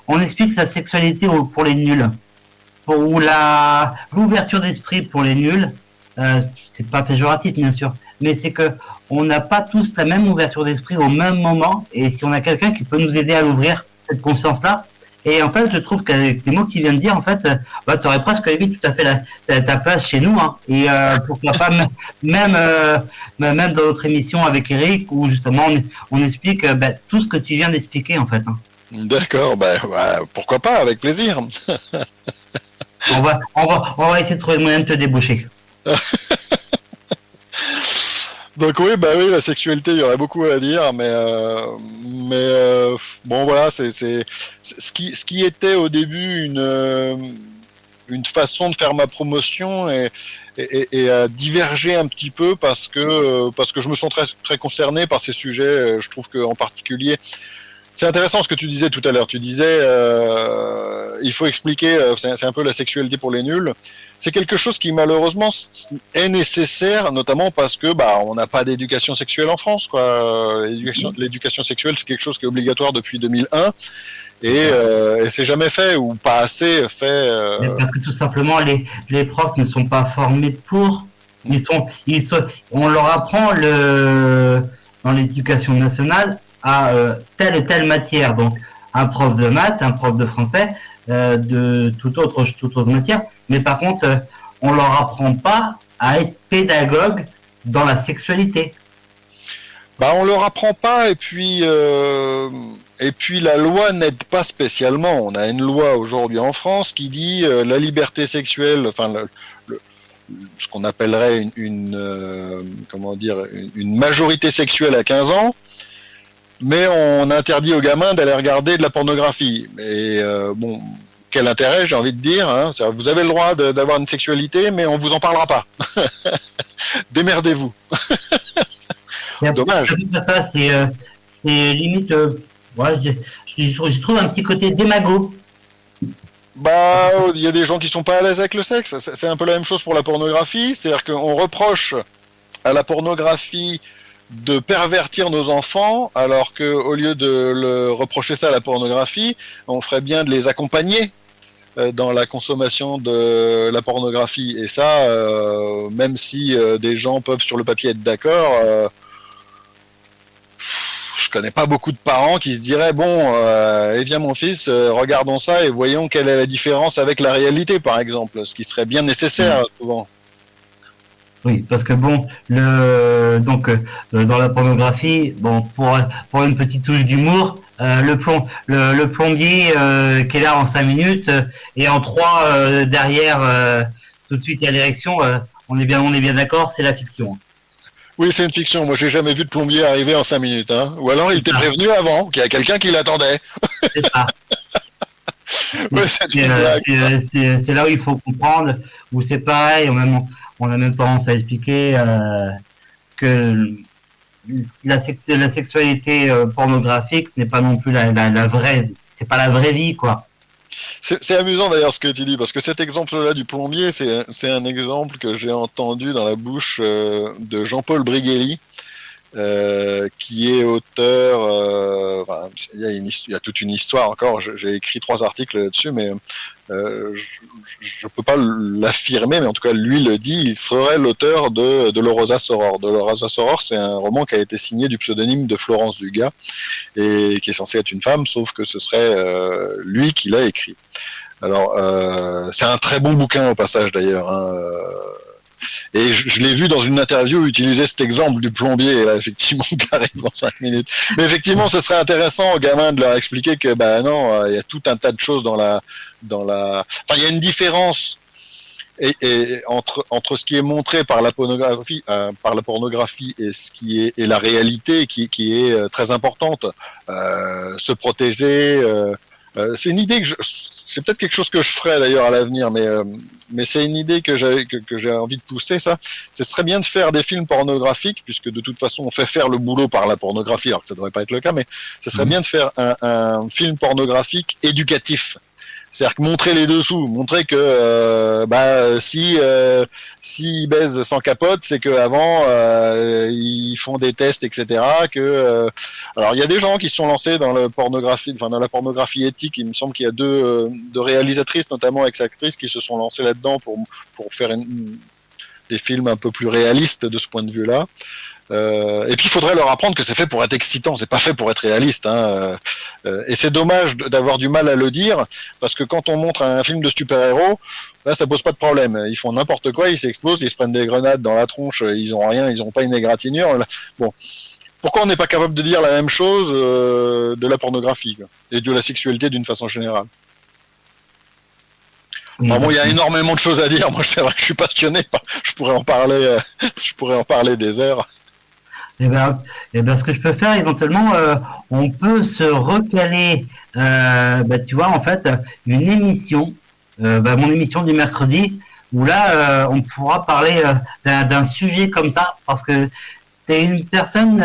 on explique sa sexualité pour les nuls, ou l'ouverture d'esprit pour les nuls. C'est pas péjoratif bien sûr, mais c'est que on n'a pas tous la même ouverture d'esprit au même moment, et si on a quelqu'un qui peut nous aider à l'ouvrir, cette conscience-là. Et en fait, je trouve qu'avec les mots qu'il vient de dire, en fait, tu aurais presque limite tout à fait ta place chez nous, hein. Et pourquoi pas même dans notre émission avec Eric, où justement on explique tout ce que tu viens d'expliquer, en fait. Hein. D'accord, pourquoi pas, avec plaisir. on va essayer de trouver le moyen de te débaucher. Donc oui, la sexualité, il y aurait beaucoup à dire, mais bon voilà, c'est ce qui était au début une façon de faire ma promotion et à diverger un petit peu parce que je me sens très très concerné par ces sujets. Je trouve que en particulier, c'est intéressant ce que tu disais tout à l'heure. Tu disais il faut expliquer, c'est un peu la sexualité pour les nuls. C'est quelque chose qui malheureusement est nécessaire, notamment parce que on n'a pas d'éducation sexuelle en France, quoi. L'éducation sexuelle, c'est quelque chose qui est obligatoire depuis 2001 et c'est jamais fait ou pas assez fait. Parce que tout simplement les profs ne sont pas formés pour. On leur apprend dans l'éducation nationale à telle et telle matière. Donc un prof de maths, un prof de français, de toute autre matière. Mais par contre, on leur apprend pas à être pédagogue dans la sexualité. On leur apprend pas et puis la loi n'aide pas spécialement. On a une loi aujourd'hui en France qui dit la liberté sexuelle, enfin ce qu'on appellerait une majorité sexuelle à 15 ans. Mais on interdit aux gamins d'aller regarder de la pornographie. Et quel intérêt, j'ai envie de dire, hein. Vous avez le droit d'avoir une sexualité, mais on vous en parlera pas. Démerdez-vous. Dommage. Ça, c'est limite, je trouve un petit côté démago. Il y a des gens qui sont pas à l'aise avec le sexe. C'est un peu la même chose pour la pornographie. C'est-à-dire qu'on reproche à la pornographie de pervertir nos enfants, alors que au lieu de le reprocher ça à la pornographie, on ferait bien de les accompagner dans la consommation de la pornographie. Et ça, même si des gens peuvent sur le papier être d'accord, je connais pas beaucoup de parents qui se diraient viens mon fils, regardons ça et voyons quelle est la différence avec la réalité, par exemple, ce qui serait bien nécessaire souvent. Oui, parce que dans la pornographie, pour une petite touche d'humour, le plombier qui est là en 5 minutes et en 3 derrière, tout de suite il y a l'érection, on est bien d'accord, c'est la fiction. Oui, c'est une fiction. Moi, j'ai jamais vu de plombier arriver en 5 minutes, hein. Ou alors il était prévenu avant qu'il y a quelqu'un qui l'attendait. C'est ça. C'est là où il faut comprendre, où c'est pareil, on a même tendance à expliquer que la sexualité pornographique n'est pas non plus la vraie, c'est pas la vraie vie, quoi. C'est amusant d'ailleurs ce que tu dis, parce que cet exemple-là du plombier, c'est un exemple que j'ai entendu dans la bouche de Jean-Paul Brigelli, qui est auteur. Il y a toute une histoire encore. J'ai écrit 3 articles là-dessus, mais je peux pas l'affirmer, mais en tout cas lui le dit. Il serait l'auteur de l'Orosa Soror. De l'Orosa Soror, c'est un roman qui a été signé du pseudonyme de Florence Dugas et qui est censé être une femme, sauf que ce serait lui qui l'a écrit. Alors c'est un très bon bouquin au passage d'ailleurs. Et je l'ai vu dans une interview utiliser cet exemple du plombier, et là, effectivement, qui arrive dans 5 minutes. Mais effectivement, ce serait intéressant aux gamins de leur expliquer que, non, il y a tout un tas de choses enfin, il y a une différence entre ce qui est montré par la pornographie et ce qui est la réalité qui est très importante. Se protéger, c'est une idée c'est peut-être quelque chose que je ferai d'ailleurs à l'avenir, mais c'est une idée que j'ai envie de pousser, ça. Ce serait bien de faire des films pornographiques, puisque de toute façon on fait faire le boulot par la pornographie, alors que ça devrait pas être le cas, mais ce serait bien de faire un film pornographique éducatif. C'est-à-dire que montrer les dessous, montrer que si ils baisent sans capote, c'est qu'avant ils font des tests, etc. Alors il y a des gens qui se sont lancés dans la pornographie éthique. Il me semble qu'il y a deux réalisatrices, notamment ex-actrices, qui se sont lancées là-dedans pour faire des films un peu plus réalistes de ce point de vue-là. Et puis il faudrait leur apprendre que c'est fait pour être excitant, c'est pas fait pour être réaliste. Et c'est dommage d'avoir du mal à le dire, parce que quand on montre un film de super-héros, là ça pose pas de problème. Ils font n'importe quoi, ils s'explosent, ils se prennent des grenades dans la tronche, ils ont rien, ils ont pas une égratignure. Bon, pourquoi on n'est pas capable de dire la même chose de la pornographie et de la sexualité d'une façon générale? Enfin, bon, il y a énormément de choses à dire. Moi, c'est vrai que je suis passionné. Je pourrais en parler des heures. Eh ben, ce que je peux faire éventuellement, on peut se recaler, tu vois, en fait, une émission, mon émission du mercredi, où là, on pourra parler d'un sujet comme ça, parce que t'es une personne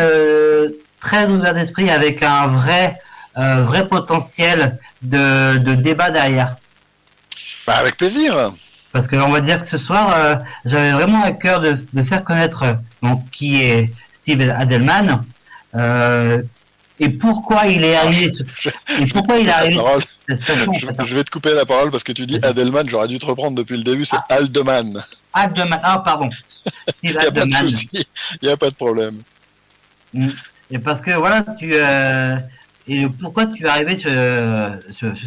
très ouverte d'esprit, avec un vrai potentiel de débat derrière. Avec plaisir. Parce que on va dire que ce soir, j'avais vraiment à cœur de faire connaître qui est Steve Adelman et pourquoi il est arrivé. Je vais te couper la parole parce que tu dis Adelman, j'aurais dû te reprendre depuis le début, c'est Aldeman. Aldeman, pardon. Il n'y a pas de souci, il n'y a pas de problème. Et parce que voilà, et pourquoi tu es arrivé sur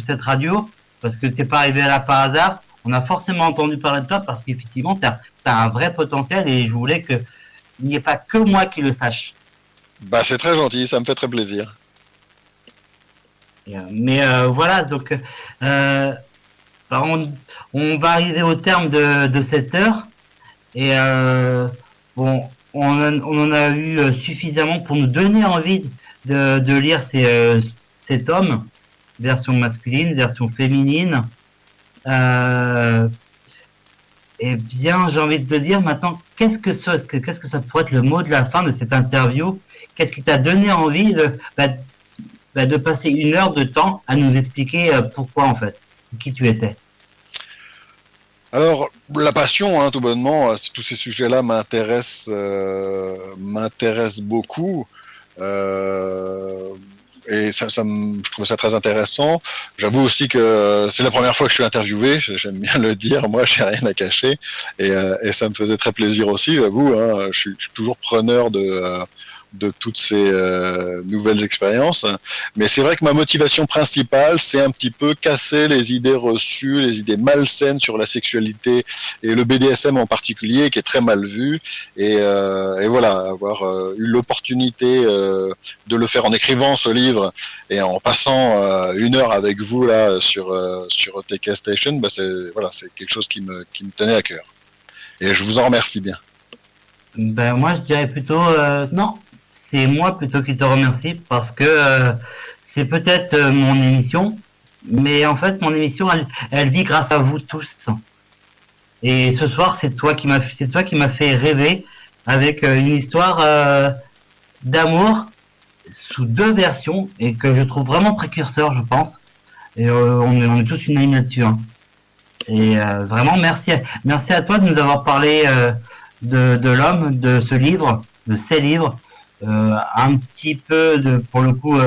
cette radio? Parce que t'es pas arrivé là par hasard. On a forcément entendu parler de toi parce qu'effectivement, t'as un vrai potentiel et je voulais qu'il n'y ait pas que moi qui le sache. C'est très gentil, ça me fait très plaisir. Mais voilà, donc on va arriver au terme de cette heure et on en a eu suffisamment pour nous donner envie de lire cet homme. Version masculine, version féminine. Eh bien, j'ai envie de te dire maintenant, qu'est-ce que ça pourrait être le mot de la fin de cette interview? Qu'est-ce qui t'a donné envie de passer 1 heure de temps à nous expliquer pourquoi, en fait, qui tu étais? Alors, la passion, tout bonnement, tous ces sujets-là m'intéressent beaucoup. Et je trouve ça très intéressant. J'avoue aussi que c'est la première fois que je suis interviewé, j'aime bien le dire, moi j'ai rien à cacher, et ça me faisait très plaisir aussi, j'avoue, je suis toujours preneur de toutes ces nouvelles expériences, mais c'est vrai que ma motivation principale, c'est un petit peu casser les idées reçues, les idées malsaines sur la sexualité, et le BDSM en particulier, qui est très mal vu, et voilà, avoir eu l'opportunité de le faire en écrivant ce livre, et en passant 1 heure avec vous là sur TK Station, c'est quelque chose qui me tenait à cœur. Et je vous en remercie bien. Moi je dirais plutôt non. C'est moi plutôt qui te remercie parce que c'est peut-être mon émission, mais en fait mon émission elle vit grâce à vous tous. Et ce soir c'est toi qui m'as fait rêver avec une histoire d'amour sous 2 versions et que je trouve vraiment précurseur, je pense. Et on est tous unanimes là-dessus. Hein. Et vraiment, merci à toi de nous avoir parlé de l'homme, de ce livre, de ces livres, un petit peu pour le coup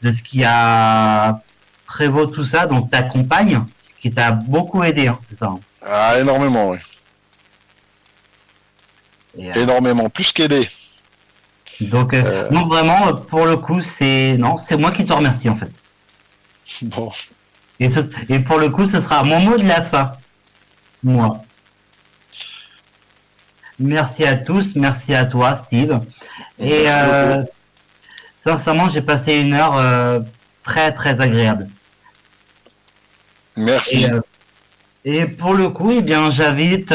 de ce qui a prévaut tout ça, donc ta compagne qui t'a beaucoup aidé, hein, c'est ça. Hein. Ah, énormément, oui. Énormément, plus qu'aider. Donc vraiment, pour le coup, c'est moi qui te remercie en fait. Bon. Et pour le coup, ce sera mon mot de la fin. Moi. Merci à tous, merci à toi, Steve. Et sincèrement, j'ai passé une heure très très agréable. Merci. Et pour le coup, eh bien, j'invite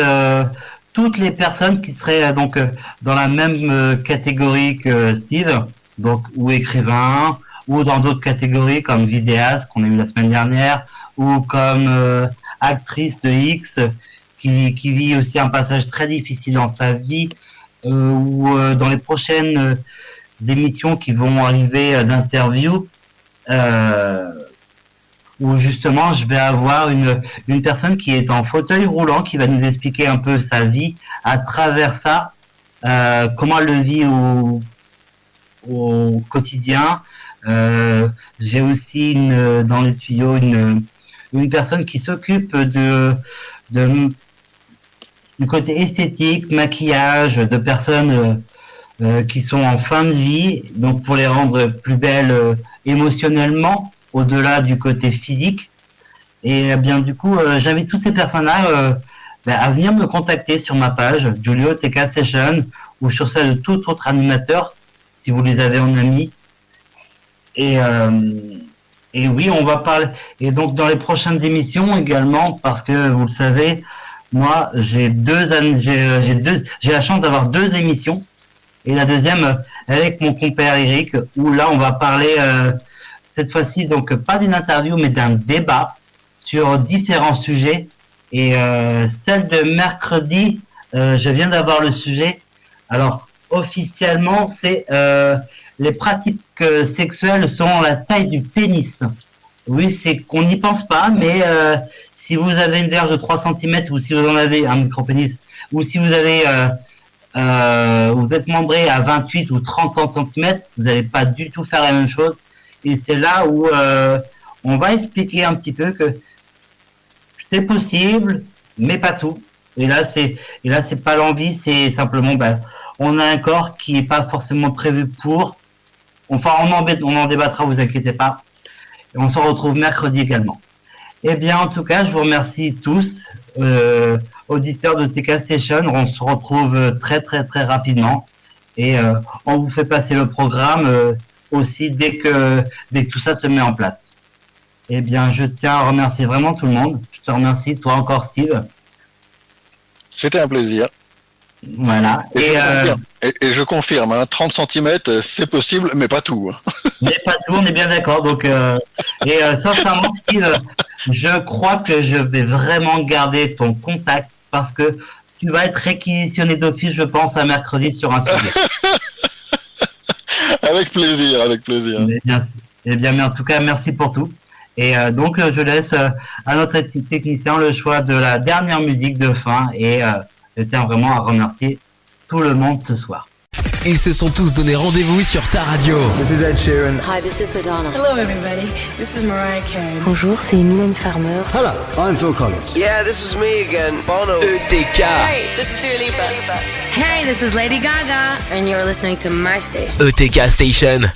toutes les personnes qui seraient donc dans la même catégorie que Steve, donc ou écrivain, ou dans d'autres catégories comme vidéaste qu'on a eu la semaine dernière, ou comme actrice de X qui vit aussi un passage très difficile dans sa vie, ou dans les prochaines émissions qui vont arriver d'interview, où justement je vais avoir une personne qui est en fauteuil roulant qui va nous expliquer un peu sa vie à travers ça, comment elle le vit au quotidien. J'ai aussi dans les tuyaux une personne qui s'occupe du côté esthétique, maquillage, de personnes qui sont en fin de vie, donc pour les rendre plus belles émotionnellement, au-delà du côté physique. Et bien du coup, j'invite toutes ces personnes-là à venir me contacter sur ma page Julio TK Session ou sur celle de tout autre animateur, si vous les avez en ami. Et oui, on va parler. Et donc dans les prochaines émissions également, parce que vous le savez, moi j'ai la chance d'avoir 2 émissions. Et la deuxième avec mon compère Eric, où là on va parler cette fois-ci donc pas d'une interview mais d'un débat sur différents sujets. Et celle de mercredi, je viens d'avoir le sujet. Alors officiellement c'est les pratiques sexuelles selon la taille du pénis. Oui, c'est qu'on n'y pense pas, mais si vous avez une verge de 3 cm ou si vous en avez un micro-pénis, ou si vous avez vous êtes membré à 28 ou 30 cm, vous n'allez pas du tout faire la même chose. Et c'est là où on va expliquer un petit peu que c'est possible, mais pas tout. Et là, c'est pas l'envie, c'est simplement, on a un corps qui est pas forcément prévu pour. Enfin, on en débattra, vous inquiétez pas. Et on se retrouve mercredi également. Eh bien, en tout cas, je vous remercie tous, auditeurs de TK Station. On se retrouve très, très, très rapidement. Et on vous fait passer le programme aussi dès que tout ça se met en place. Eh bien, je tiens à remercier vraiment tout le monde. Je te remercie, toi encore, Steve. C'était un plaisir. Voilà. Et je confirme, 30 cm, c'est possible, mais pas tout. Mais pas tout, on est bien d'accord. Donc, sincèrement, Steve, je crois que je vais vraiment garder ton contact parce que tu vas être réquisitionné d'office, je pense, à mercredi sur un sujet. Avec plaisir, avec plaisir. Eh bien, mais en tout cas, merci pour tout. Et donc, je laisse à notre technicien le choix de la dernière musique de fin et je tiens vraiment à remercier tout le monde ce soir. Ils se sont tous donné rendez-vous sur ta radio. This is Ed Sheeran. Hi, this is Madonna. Hello, everybody. This is Mariah Carey. Bonjour, c'est Mylène Farmer. Hello, I'm Phil Collins. Yeah, this is me again, Bono. ETK. Hey, this is Dua Lipa. Hey, this is Lady Gaga. And you're listening to my station. ETK Station.